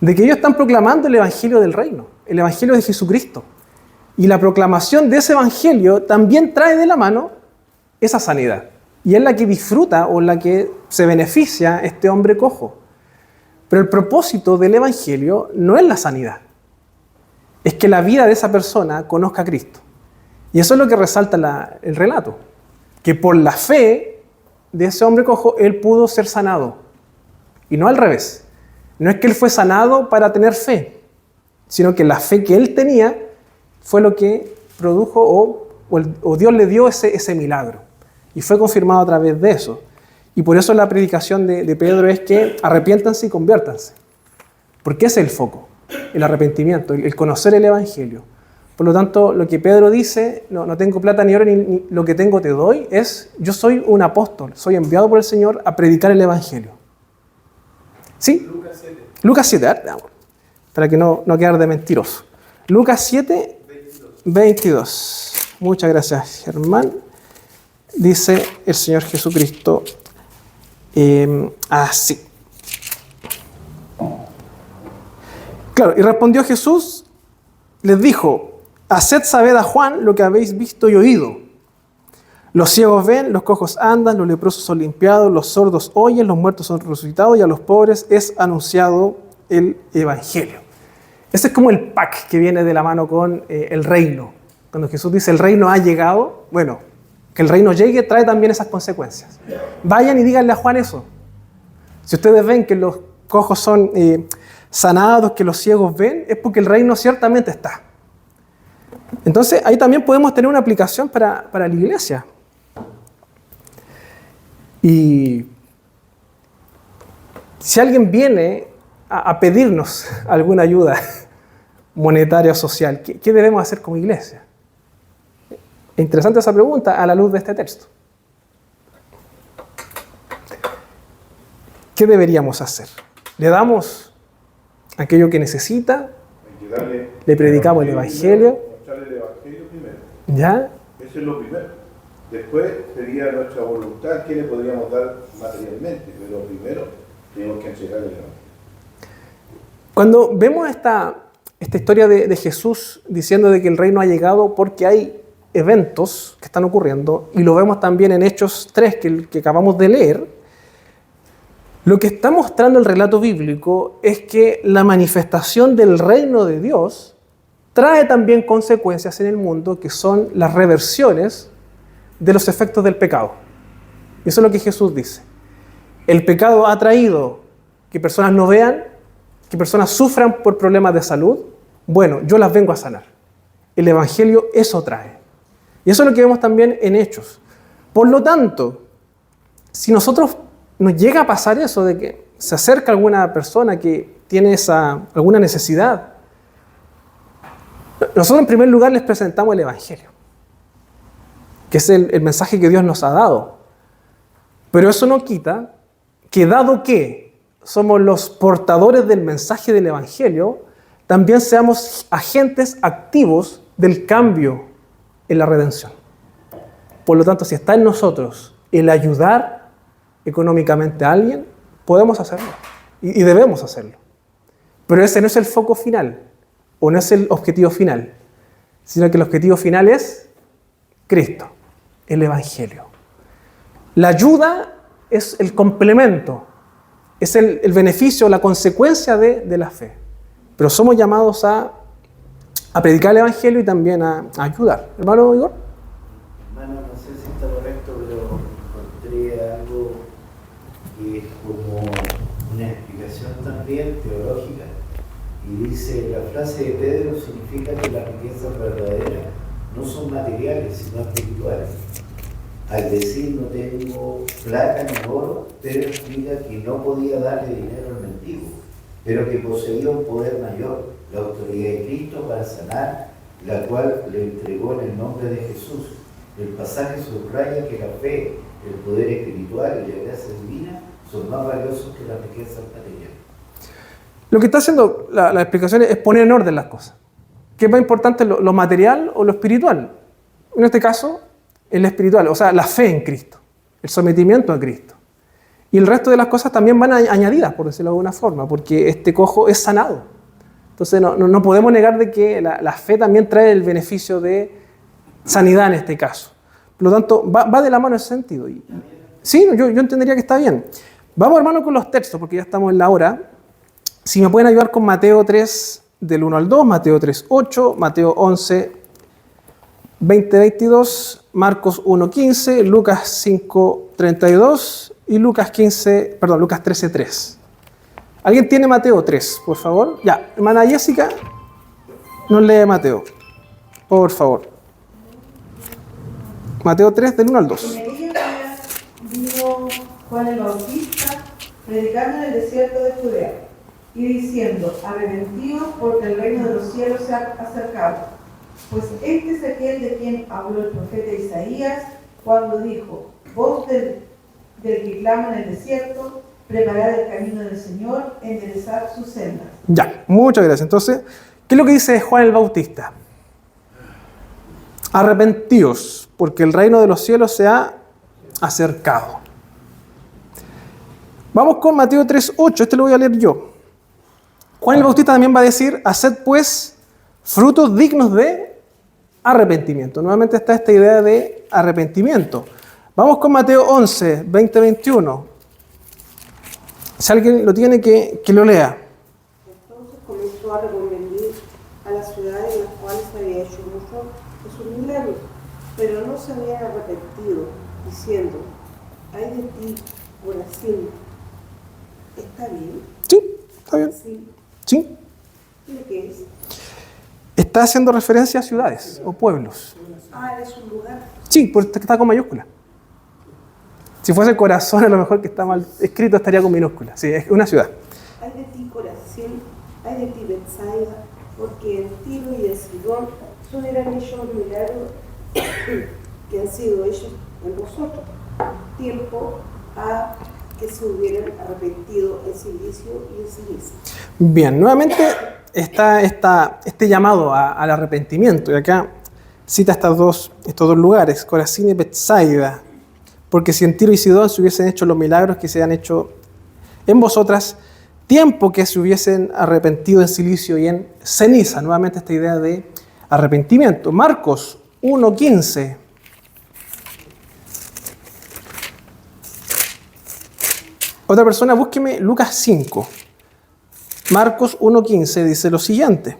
De que ellos están proclamando el Evangelio del Reino, el Evangelio de Jesucristo. Y la proclamación de ese Evangelio también trae de la mano esa sanidad. Y es la que disfruta o la que se beneficia este hombre cojo. Pero el propósito del Evangelio no es la sanidad. Es que la vida de esa persona conozca a Cristo. Y eso es lo que resalta el relato. Que por la fe de ese hombre cojo, él pudo ser sanado. Y no al revés. No es que él fue sanado para tener fe, sino que la fe que él tenía fue lo que produjo o Dios le dio ese milagro. Y fue confirmado a través de eso. Y por eso la predicación de Pedro es que arrepiéntanse y conviértanse. Porque ese es el foco, el arrepentimiento, el conocer el Evangelio. Por lo tanto, lo que Pedro dice, no tengo plata ni oro, ni lo que tengo te doy, es yo soy un apóstol, soy enviado por el Señor a predicar el Evangelio. ¿Sí? Lucas 7, para que no quedar de mentiroso. Lucas 7, 22. Muchas gracias, Germán. Dice el Señor Jesucristo así. Claro, y respondió Jesús, les dijo, haced saber a Juan lo que habéis visto y oído. Los ciegos ven, los cojos andan, los leprosos son limpiados, los sordos oyen, los muertos son resucitados y a los pobres es anunciado el Evangelio. Ese es como el pack que viene de la mano con el reino. Cuando Jesús dice el reino ha llegado, bueno, que el reino llegue trae también esas consecuencias. Vayan y díganle a Juan eso. Si ustedes ven que los cojos son sanados, que los ciegos ven, es porque el reino ciertamente está. Entonces ahí también podemos tener una aplicación para la iglesia. Y si alguien viene a pedirnos alguna ayuda monetaria o social, ¿qué debemos hacer como iglesia? Es interesante esa pregunta a la luz de este texto. ¿Qué deberíamos hacer? ¿Le damos aquello que necesita? ¿Le predicamos el Evangelio? Mostrarle el Evangelio primero. ¿Ya? Eso es lo primero. Después sería nuestra voluntad qué le podríamos dar materialmente, pero primero tenemos que entregarle el Evangelio. Cuando vemos esta historia de Jesús diciendo de que el reino ha llegado porque hay eventos que están ocurriendo, y lo vemos también en Hechos 3 que acabamos de leer, lo que está mostrando el relato bíblico es que la manifestación del reino de Dios trae también consecuencias en el mundo que son las reversiones de los efectos del pecado. Y eso es lo que Jesús dice. El pecado ha traído que personas no vean, que personas sufran por problemas de salud. Bueno, yo las vengo a sanar. El Evangelio eso trae. Y eso es lo que vemos también en Hechos. Por lo tanto, si nosotros nos llega a pasar eso de que se acerca alguna persona que tiene alguna necesidad, nosotros en primer lugar les presentamos el Evangelio, que es el mensaje que Dios nos ha dado. Pero eso no quita que, dado que somos los portadores del mensaje del Evangelio, también seamos agentes activos del cambio en la redención. Por lo tanto, si está en nosotros el ayudar económicamente a alguien, podemos hacerlo y debemos hacerlo. Pero ese no es el foco final, o no es el objetivo final, sino que el objetivo final es Cristo, el Evangelio. La ayuda es el complemento, es el beneficio, la consecuencia de la fe. Pero somos llamados a predicar el Evangelio y también a ayudar. ¿Hermano Igor? Hermano, no sé si está correcto, pero encontré algo que es como una explicación también teológica. Y dice, la frase de Pedro significa que las riquezas verdaderas no son materiales, sino espirituales. Al decir no tengo plata ni oro, Pedro explica que no podía darle dinero al mendigo, pero que poseía un poder mayor, la autoridad de Cristo para sanar, la cual le entregó en el nombre de Jesús. El pasaje subraya que la fe, el poder espiritual y la gracia divina son más valiosos que las riquezas materiales. Lo que está haciendo la explicación es poner en orden las cosas. ¿Qué es más importante, lo material o lo espiritual? En este caso, el espiritual, o sea, la fe en Cristo, el sometimiento a Cristo. Y el resto de las cosas también van añadidas, por decirlo de alguna forma, porque este cojo es sanado. Entonces no podemos negar de que la fe también trae el beneficio de sanidad en este caso. Por lo tanto, va de la mano en ese sentido. Sí, yo entendería que está bien. Vamos, hermano, con los textos, porque ya estamos en la hora. Si me pueden ayudar con Mateo 3, del 1 al 2, Mateo 3, 8, Mateo 11, 20, 22, Marcos 1, 15, Lucas 5, 32 y Lucas 13, 3. ¿Alguien tiene Mateo 3, por favor? Ya, hermana Jessica, nos lee Mateo, por favor. Mateo 3, del 1 al 2. En aquellos días vino Juan el Bautista predicando en el desierto de Judea y diciendo: arrepentíos, porque el reino de los cielos se ha acercado. Pues este es aquel de quien habló el profeta Isaías cuando dijo: voz del que clama en el desierto, preparad el camino del Señor, enderezad sus sendas. Ya, muchas gracias. Entonces, ¿qué es lo que dice Juan el Bautista? Arrepentíos, porque el reino de los cielos se ha acercado. Vamos con Mateo 3:8, este lo voy a leer yo. Juan el Bautista también va a decir: haced pues frutos dignos de arrepentimiento. Nuevamente está esta idea de arrepentimiento. Vamos con Mateo 11, 20-21. Si alguien lo tiene, que lo lea. Entonces comenzó a reconvenir a las ciudades en las cuales se había hecho mucho de sus milagros, pero no se habían arrepentido, diciendo: ay de ti, Corazín. ¿Está bien? Sí, está bien. Sí. Sí. ¿Y de qué es? Está haciendo referencia a ciudades o pueblos. Ah, es un lugar. Sí, porque está con mayúscula. Si fuese corazón, a lo mejor que está mal escrito estaría con minúscula. Sí, es una ciudad. Ay de ti, Corazín, ay de ti, Betsaida, porque en Tiro y en Sidón son eran ellos los milagros que han sido hechos en vosotros. Tiempo a que se hubieran arrepentido en silicio y en ceniza. Bien, nuevamente está este llamado al arrepentimiento. Y acá cita estos dos lugares, Corazín y Betsaida. Porque si en Tiro y Sidón se hubiesen hecho los milagros que se han hecho en vosotras, tiempo que se hubiesen arrepentido en silicio y en ceniza. Nuevamente esta idea de arrepentimiento. Marcos 1:15. Otra persona, búsqueme Lucas 5. Marcos 1:15 dice lo siguiente.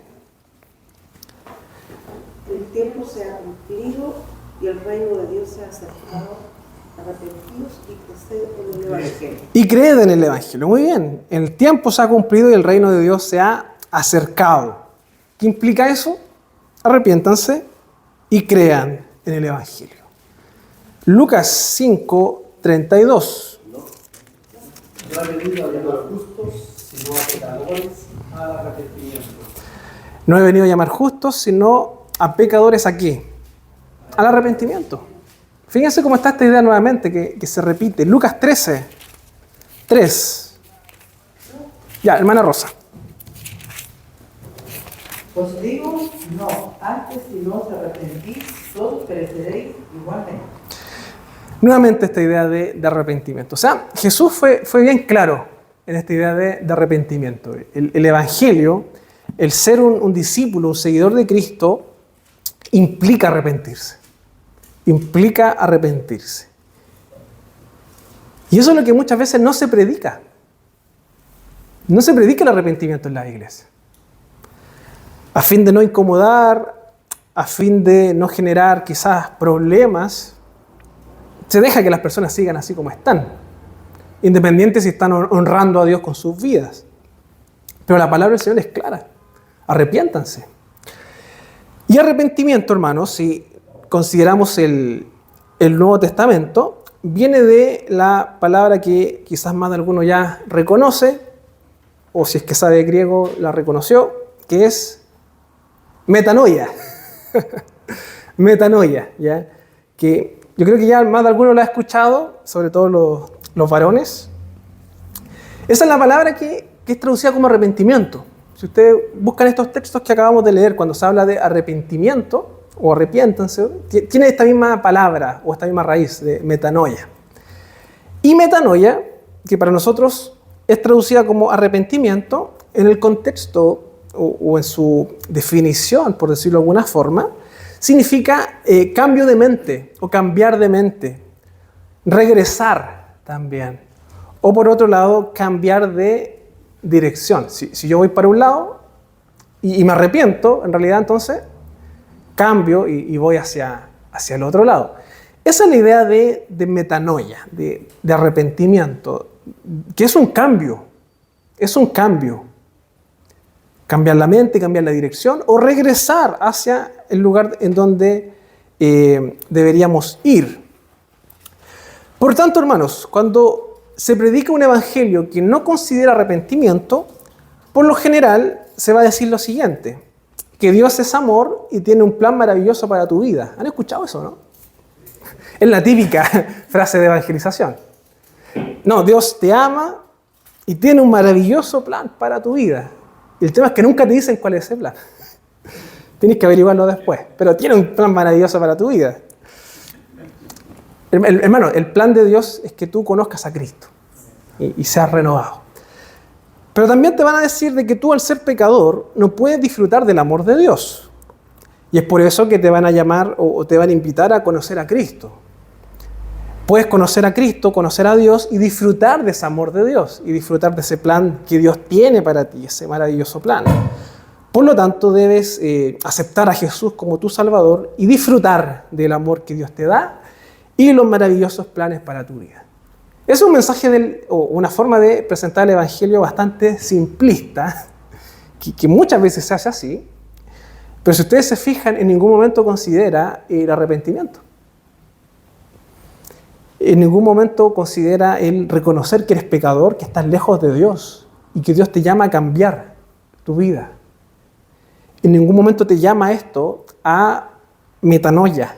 El tiempo se ha cumplido y el reino de Dios se ha acercado. Arrepentidos y creced en el Evangelio. Y creed en el Evangelio. Muy bien. El tiempo se ha cumplido y el reino de Dios se ha acercado. ¿Qué implica eso? Arrepiéntanse y crean en el Evangelio. Lucas 5:32. No ha venido a llamar justos, sino a pecadores al arrepentimiento. No he venido a llamar justos, sino a pecadores aquí, al arrepentimiento. Fíjense cómo está esta idea nuevamente que se repite. Lucas 13:3. Ya, hermana Rosa. Os digo, no, antes si no os arrepentís, todos pereceréis igualmente. Nuevamente esta idea de arrepentimiento. O sea, Jesús fue bien claro en esta idea de arrepentimiento. El Evangelio, el ser un discípulo, un seguidor de Cristo, implica arrepentirse. Implica arrepentirse. Y eso es lo que muchas veces no se predica. No se predica el arrepentimiento en la iglesia. A fin de no incomodar, a fin de no generar quizás problemas, se deja que las personas sigan así como están, independientes si están honrando a Dios con sus vidas. Pero la palabra del Señor es clara. Arrepiéntanse. Y arrepentimiento, hermanos, si consideramos el Nuevo Testamento, viene de la palabra que quizás más de alguno ya reconoce, o si es que sabe griego la reconoció, que es metanoia. Metanoia, ¿ya? Que yo creo que ya más de alguno lo ha escuchado, sobre todo los varones. Esa es la palabra que es traducida como arrepentimiento. Si ustedes buscan estos textos que acabamos de leer, cuando se habla de arrepentimiento, o arrepiéntanse, tiene esta misma palabra, o esta misma raíz de metanoia. Y metanoia, que para nosotros es traducida como arrepentimiento, en el contexto o en su definición, por decirlo de alguna forma, significa cambio de mente o cambiar de mente, regresar también. O por otro lado, cambiar de dirección. Si yo voy para un lado y me arrepiento, en realidad entonces cambio y voy hacia el otro lado. Esa es la idea de metanoia, de arrepentimiento, que es un cambio. Es un cambio cambiar la mente, cambiar la dirección o regresar hacia el lugar en donde deberíamos ir. Por tanto, hermanos, cuando se predica un evangelio que no considera arrepentimiento, por lo general se va a decir lo siguiente: que Dios es amor y tiene un plan maravilloso para tu vida. ¿Han escuchado eso, no? Es la típica frase de evangelización. No, Dios te ama y tiene un maravilloso plan para tu vida. Y el tema es que nunca te dicen cuál es ese plan. Tienes que averiguarlo después, pero tiene un plan maravilloso para tu vida. Hermano, el plan de Dios es que tú conozcas a Cristo y seas renovado. Pero también te van a decir de que tú, al ser pecador, no puedes disfrutar del amor de Dios. Y es por eso que te van a llamar o te van a invitar a conocer a Cristo. Puedes conocer a Cristo, conocer a Dios y disfrutar de ese amor de Dios y disfrutar de ese plan que Dios tiene para ti, ese maravilloso plan. Por lo tanto, debes aceptar a Jesús como tu Salvador y disfrutar del amor que Dios te da y los maravillosos planes para tu vida. Es un mensaje o una forma de presentar el Evangelio bastante simplista, que muchas veces se hace así, pero si ustedes se fijan, en ningún momento considera el arrepentimiento. En ningún momento considera el reconocer que eres pecador, que estás lejos de Dios y que Dios te llama a cambiar tu vida. En ningún momento te llama esto a metanoia,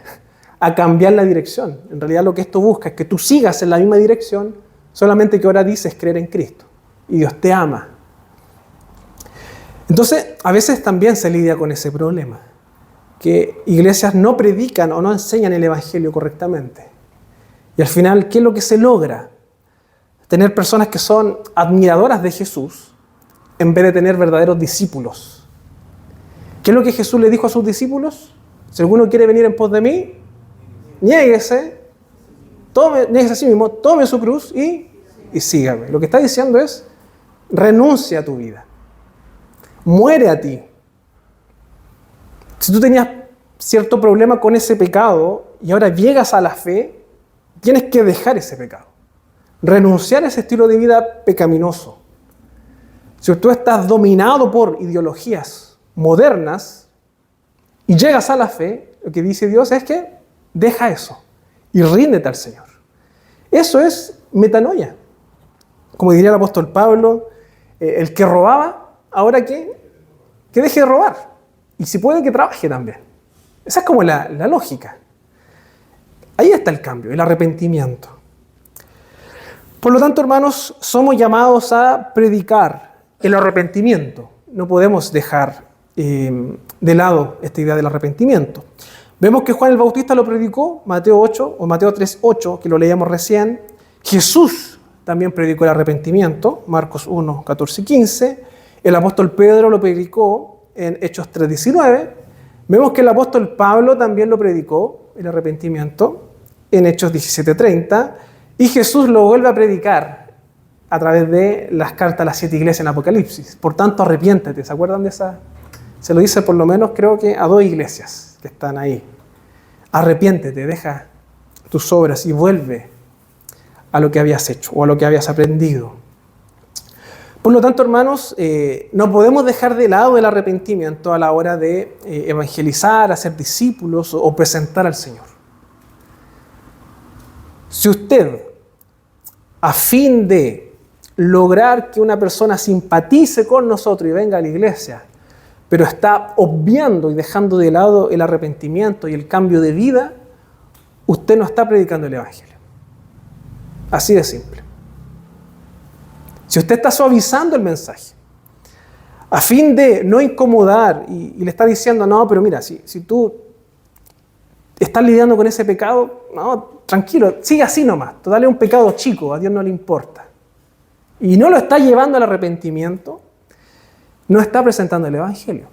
a cambiar la dirección. En realidad lo que esto busca es que tú sigas en la misma dirección, solamente que ahora dices creer en Cristo y Dios te ama. Entonces, a veces también se lidia con ese problema, que iglesias no predican o no enseñan el Evangelio correctamente. Y al final, ¿qué es lo que se logra? Tener personas que son admiradoras de Jesús en vez de tener verdaderos discípulos. ¿Qué es lo que Jesús le dijo a sus discípulos? Si alguno quiere venir en pos de mí, niéguese a sí mismo, tome su cruz y sígame. Lo que está diciendo es, renuncia a tu vida. Muere a ti. Si tú tenías cierto problema con ese pecado y ahora llegas a la fe, tienes que dejar ese pecado. Renunciar a ese estilo de vida pecaminoso. Si tú estás dominado por ideologías modernas y llegas a la fe, lo que dice Dios es que deja eso y ríndete al Señor. Eso es metanoia. Como diría el apóstol Pablo, el que robaba, ahora que deje de robar. Y si puede, que trabaje también. Esa es como la lógica. Ahí está el cambio, el arrepentimiento. Por lo tanto, hermanos, somos llamados a predicar el arrepentimiento. No podemos dejar de lado esta idea del arrepentimiento. Vemos que Juan el Bautista lo predicó, Mateo 8 o Mateo 3:8, que lo leíamos recién. Jesús también predicó el arrepentimiento, Marcos 1, 14 y 15. El apóstol Pedro lo predicó en Hechos 3:19. Vemos que el apóstol Pablo también lo predicó, el arrepentimiento, en Hechos 17:30. Y Jesús lo vuelve a predicar a través de las cartas a las 7 iglesias en Apocalipsis. Por tanto, arrepiéntete. ¿Se acuerdan de esa? Se lo dice por lo menos, creo que a 2 iglesias que están ahí. Arrepiéntete, deja tus obras y vuelve a lo que habías hecho o a lo que habías aprendido. Por lo tanto, hermanos, no podemos dejar de lado el arrepentimiento a la hora de evangelizar, hacer discípulos o presentar al Señor. Si usted, a fin de lograr que una persona simpatice con nosotros y venga a la iglesia, pero está obviando y dejando de lado el arrepentimiento y el cambio de vida, usted no está predicando el Evangelio. Así de simple. Si usted está suavizando el mensaje, a fin de no incomodar y le está diciendo, no, pero mira, si tú estás lidiando con ese pecado, no, tranquilo, sigue así nomás, total es un pecado chico, a Dios no le importa. Y no lo está llevando al arrepentimiento, no está presentando el Evangelio.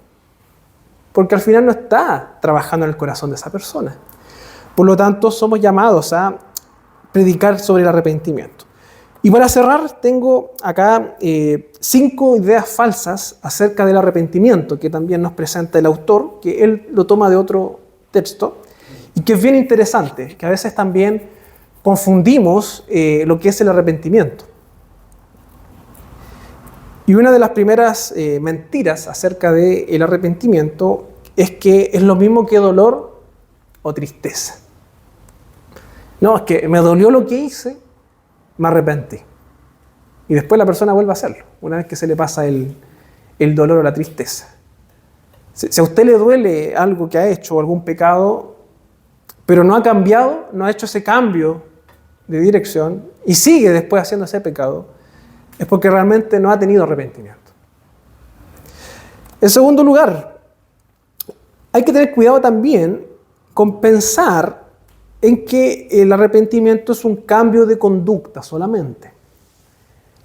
Porque al final no está trabajando en el corazón de esa persona. Por lo tanto, somos llamados a predicar sobre el arrepentimiento. Y para cerrar, tengo acá 5 ideas falsas acerca del arrepentimiento que también nos presenta el autor, que él lo toma de otro texto, y que es bien interesante, que a veces también confundimos lo que es el arrepentimiento. Y una de las primeras mentiras acerca del arrepentimiento es que es lo mismo que dolor o tristeza. No, es que me dolió lo que hice, me arrepentí. Y después la persona vuelve a hacerlo, una vez que se le pasa el dolor o la tristeza. Si a usted le duele algo que ha hecho, algún pecado, pero no ha cambiado, no ha hecho ese cambio de dirección y sigue después haciendo ese pecado, es porque realmente no ha tenido arrepentimiento. En segundo lugar, hay que tener cuidado también con pensar en que el arrepentimiento es un cambio de conducta solamente.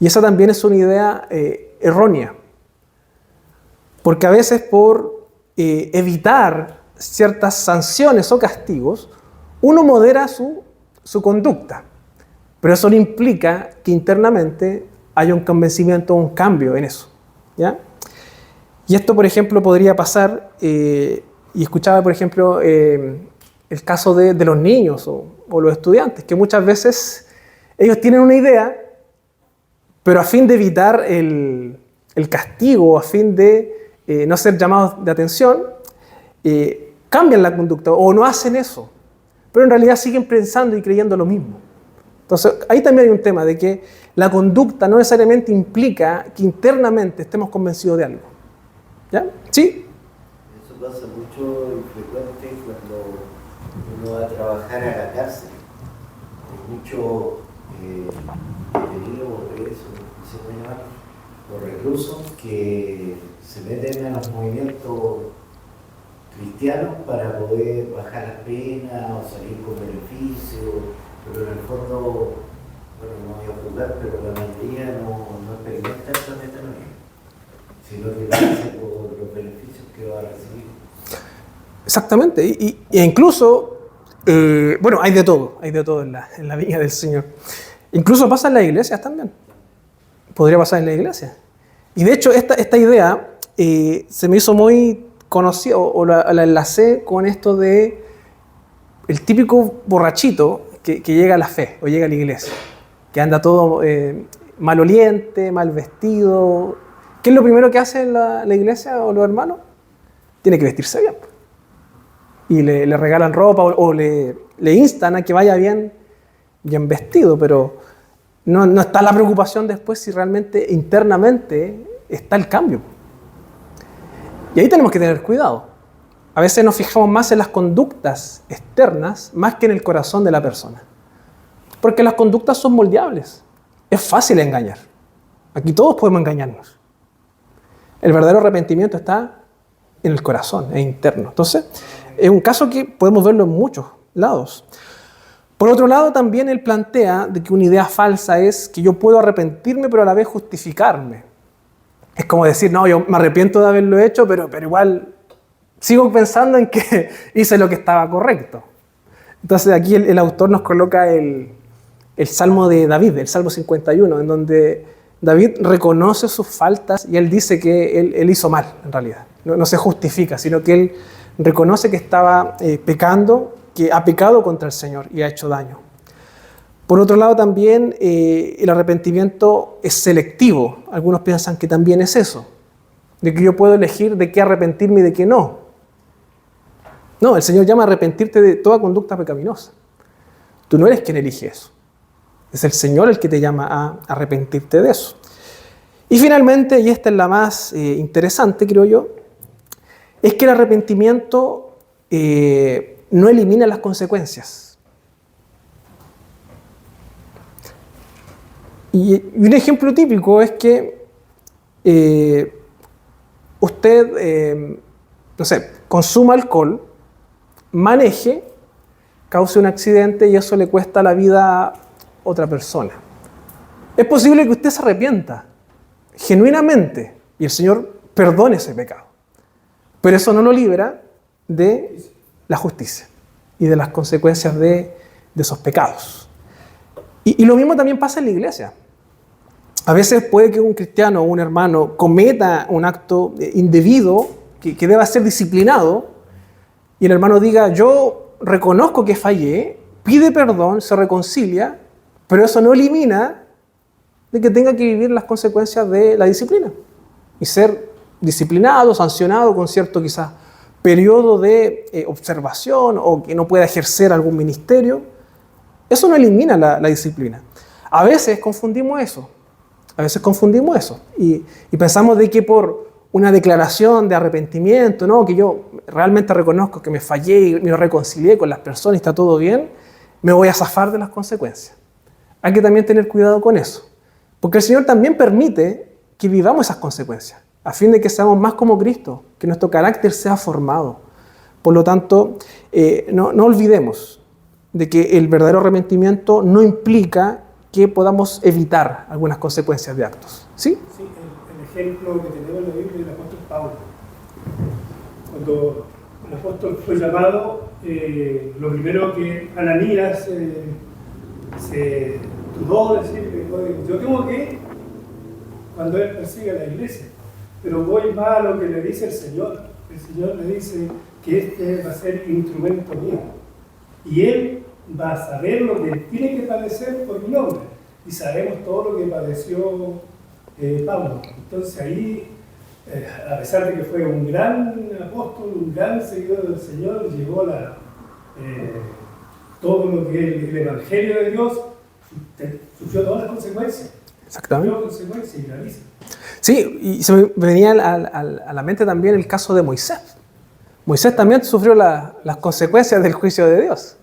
Y esa también es una idea errónea. Porque a veces por evitar ciertas sanciones o castigos, uno modera su conducta. Pero eso no implica que internamente haya un convencimiento o un cambio en eso, ¿ya? Y esto, por ejemplo, podría pasar, y escuchaba, por ejemplo, el caso de los niños o los estudiantes, que muchas veces ellos tienen una idea, pero a fin de evitar el castigo, a fin de no ser llamados de atención, cambian la conducta o no hacen eso, pero en realidad siguen pensando y creyendo lo mismo. Entonces, ahí también hay un tema de que la conducta no necesariamente implica que internamente estemos convencidos de algo. ¿Ya? ¿Sí? Eso pasa mucho y frecuente cuando uno va a trabajar a la cárcel. Hay muchos detenidos o presos, se llama, o reclusos que se meten a los movimientos cristianos para poder bajar las penas o salir con beneficio, pero en el fondo, bueno, no voy a juzgar, pero la mayoría no experimenta esta metanoia, sino que lo hace por los beneficios que va a recibir. Exactamente, e incluso, bueno, hay de todo en la viña del Señor. Incluso pasa en las iglesias también. Podría pasar en la iglesia. Y de hecho, esta idea se me hizo muy conocida, o la enlacé con esto de el típico borrachito que llega a la fe o llega a la iglesia, que anda todo maloliente, mal vestido. ¿Qué es lo primero que hace la iglesia o los hermanos? Tiene que vestirse bien. Y le regalan ropa o le instan a que vaya bien vestido, pero no está la preocupación después si realmente internamente está el cambio. Y ahí tenemos que tener cuidado. A veces nos fijamos más en las conductas externas más que en el corazón de la persona. Porque las conductas son moldeables. Es fácil engañar. Aquí todos podemos engañarnos. El verdadero arrepentimiento está en el corazón, es interno. Entonces, es un caso que podemos verlo en muchos lados. Por otro lado, también él plantea de que una idea falsa es que yo puedo arrepentirme, pero a la vez justificarme. Es como decir, no, yo me arrepiento de haberlo hecho, pero igual sigo pensando en que hice lo que estaba correcto. Entonces aquí el autor nos coloca el Salmo de David, el Salmo 51, en donde David reconoce sus faltas y él dice que él hizo mal, en realidad. No se justifica, sino que él reconoce que estaba pecando, que ha pecado contra el Señor y ha hecho daño. Por otro lado, también el arrepentimiento es selectivo. Algunos piensan que también es eso, de que yo puedo elegir de qué arrepentirme y de qué no. No, el Señor llama a arrepentirte de toda conducta pecaminosa. Tú no eres quien elige eso. Es el Señor el que te llama a arrepentirte de eso. Y finalmente, y esta es la más interesante, creo yo, es que el arrepentimiento no elimina las consecuencias. Y un ejemplo típico es que usted, no sé, consuma alcohol, maneje, cause un accidente y eso le cuesta la vida a otra persona. Es posible que usted se arrepienta genuinamente y el Señor perdone ese pecado. Pero eso no lo libra de la justicia y de las consecuencias de esos pecados. Y lo mismo también pasa en la iglesia. A veces puede que un cristiano o un hermano cometa un acto indebido que deba ser disciplinado y el hermano diga, yo reconozco que fallé, pide perdón, se reconcilia, pero eso no elimina de que tenga que vivir las consecuencias de la disciplina y ser disciplinado, sancionado con cierto quizás periodo de observación o que no pueda ejercer algún ministerio. Eso no elimina la disciplina. A veces confundimos eso. Y pensamos de que por una declaración de arrepentimiento, ¿no? Que yo realmente reconozco que me fallé y me reconcilié con las personas y está todo bien, me voy a zafar de las consecuencias. Hay que también tener cuidado con eso. Porque el Señor también permite que vivamos esas consecuencias, a fin de que seamos más como Cristo, que nuestro carácter sea formado. Por lo tanto, no olvidemos de que el verdadero arrepentimiento no implica que podamos evitar algunas consecuencias de actos. ¿Sí? Sí, el ejemplo que tenemos en la Biblia es el apóstol Pablo. Cuando el apóstol fue llamado, lo primero que Ananías se dudó de decir, yo tengo que ir cuando él persigue a la iglesia, pero voy más a lo que le dice el Señor. El Señor le dice que este va a ser instrumento mío y él va a saber lo que tiene que padecer por mi nombre, y sabemos todo lo que padeció Pablo. Entonces ahí, a pesar de que fue un gran apóstol, un gran seguidor del Señor, llegó todo lo que el Evangelio de Dios sufrió todas las consecuencias. Exactamente. Sufrió consecuencias gravísimas. Sí, y se me venía a la mente también el caso de Moisés. Moisés también sufrió las consecuencias del juicio de Dios.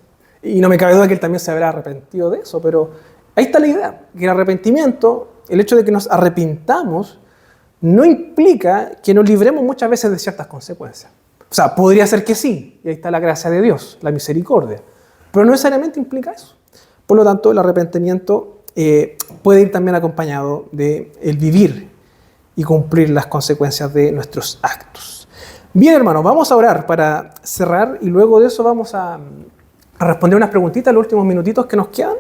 Y no me cabe duda que él también se habrá arrepentido de eso, pero ahí está la idea, que el arrepentimiento, el hecho de que nos arrepintamos, no implica que nos libremos muchas veces de ciertas consecuencias. O sea, podría ser que sí, y ahí está la gracia de Dios, la misericordia, pero no necesariamente implica eso. Por lo tanto, el arrepentimiento puede ir también acompañado de el vivir y cumplir las consecuencias de nuestros actos. Bien, hermanos, vamos a orar para cerrar y luego de eso vamos a responder unas preguntitas en los últimos minutitos que nos quedan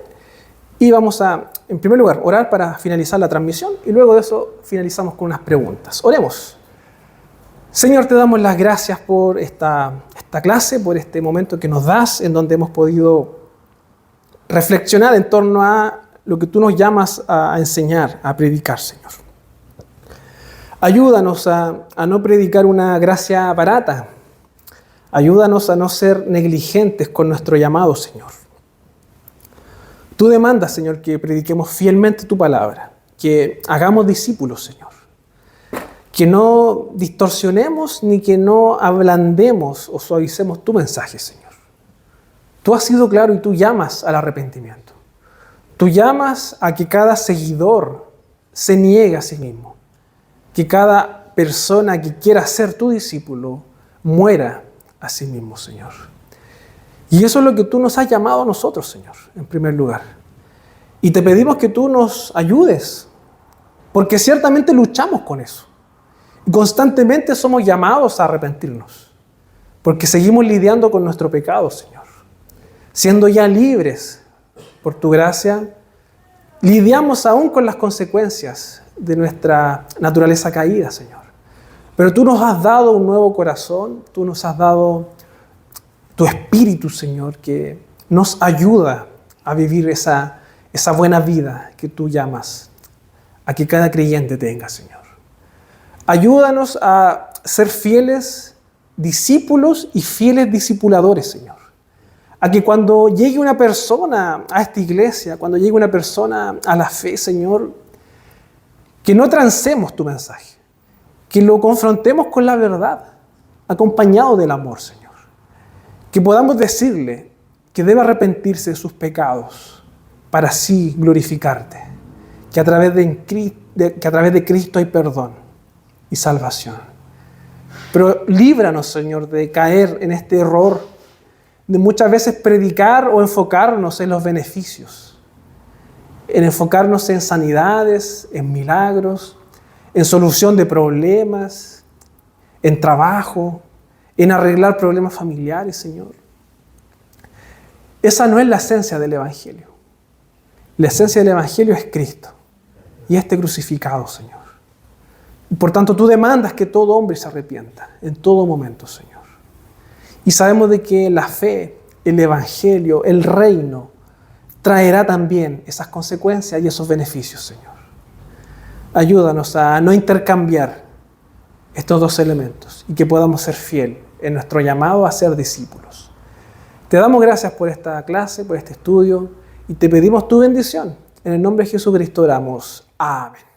y vamos a, en primer lugar, orar para finalizar la transmisión y luego de eso finalizamos con unas preguntas. Oremos. Señor, te damos las gracias por esta clase, por este momento que nos das en donde hemos podido reflexionar en torno a lo que tú nos llamas a enseñar, a predicar, Señor. Ayúdanos a no predicar una gracia barata. Ayúdanos a no ser negligentes con nuestro llamado, Señor. Tú demandas, Señor, que prediquemos fielmente tu palabra, que hagamos discípulos, Señor. Que no distorsionemos ni que no ablandemos o suavicemos tu mensaje, Señor. Tú has sido claro y tú llamas al arrepentimiento. Tú llamas a que cada seguidor se niegue a sí mismo. Que cada persona que quiera ser tu discípulo muera a sí mismo, Señor. Y eso es lo que tú nos has llamado a nosotros, Señor, en primer lugar. Y te pedimos que tú nos ayudes, porque ciertamente luchamos con eso. Y constantemente somos llamados a arrepentirnos, porque seguimos lidiando con nuestro pecado, Señor. Siendo ya libres por tu gracia, lidiamos aún con las consecuencias de nuestra naturaleza caída, Señor. Pero tú nos has dado un nuevo corazón, tú nos has dado tu Espíritu, Señor, que nos ayuda a vivir esa buena vida que tú llamas a que cada creyente tenga, Señor. Ayúdanos a ser fieles discípulos y fieles discipuladores, Señor. A que cuando llegue una persona a esta iglesia, cuando llegue una persona a la fe, Señor, que no transemos tu mensaje, que lo confrontemos con la verdad, acompañado del amor, Señor. Que podamos decirle que debe arrepentirse de sus pecados para así glorificarte, que a través de Cristo hay perdón y salvación. Pero líbranos, Señor, de caer en este error de muchas veces predicar o enfocarnos en los beneficios, en enfocarnos en sanidades, en milagros, en solución de problemas, en trabajo, en arreglar problemas familiares, Señor. Esa no es la esencia del Evangelio. La esencia del Evangelio es Cristo y este crucificado, Señor. Y por tanto, tú demandas que todo hombre se arrepienta en todo momento, Señor. Y sabemos de que la fe, el Evangelio, el reino, traerá también esas consecuencias y esos beneficios, Señor. Ayúdanos a no intercambiar estos dos elementos y que podamos ser fieles en nuestro llamado a ser discípulos. Te damos gracias por esta clase, por este estudio y te pedimos tu bendición. En el nombre de Jesucristo oramos. Amén.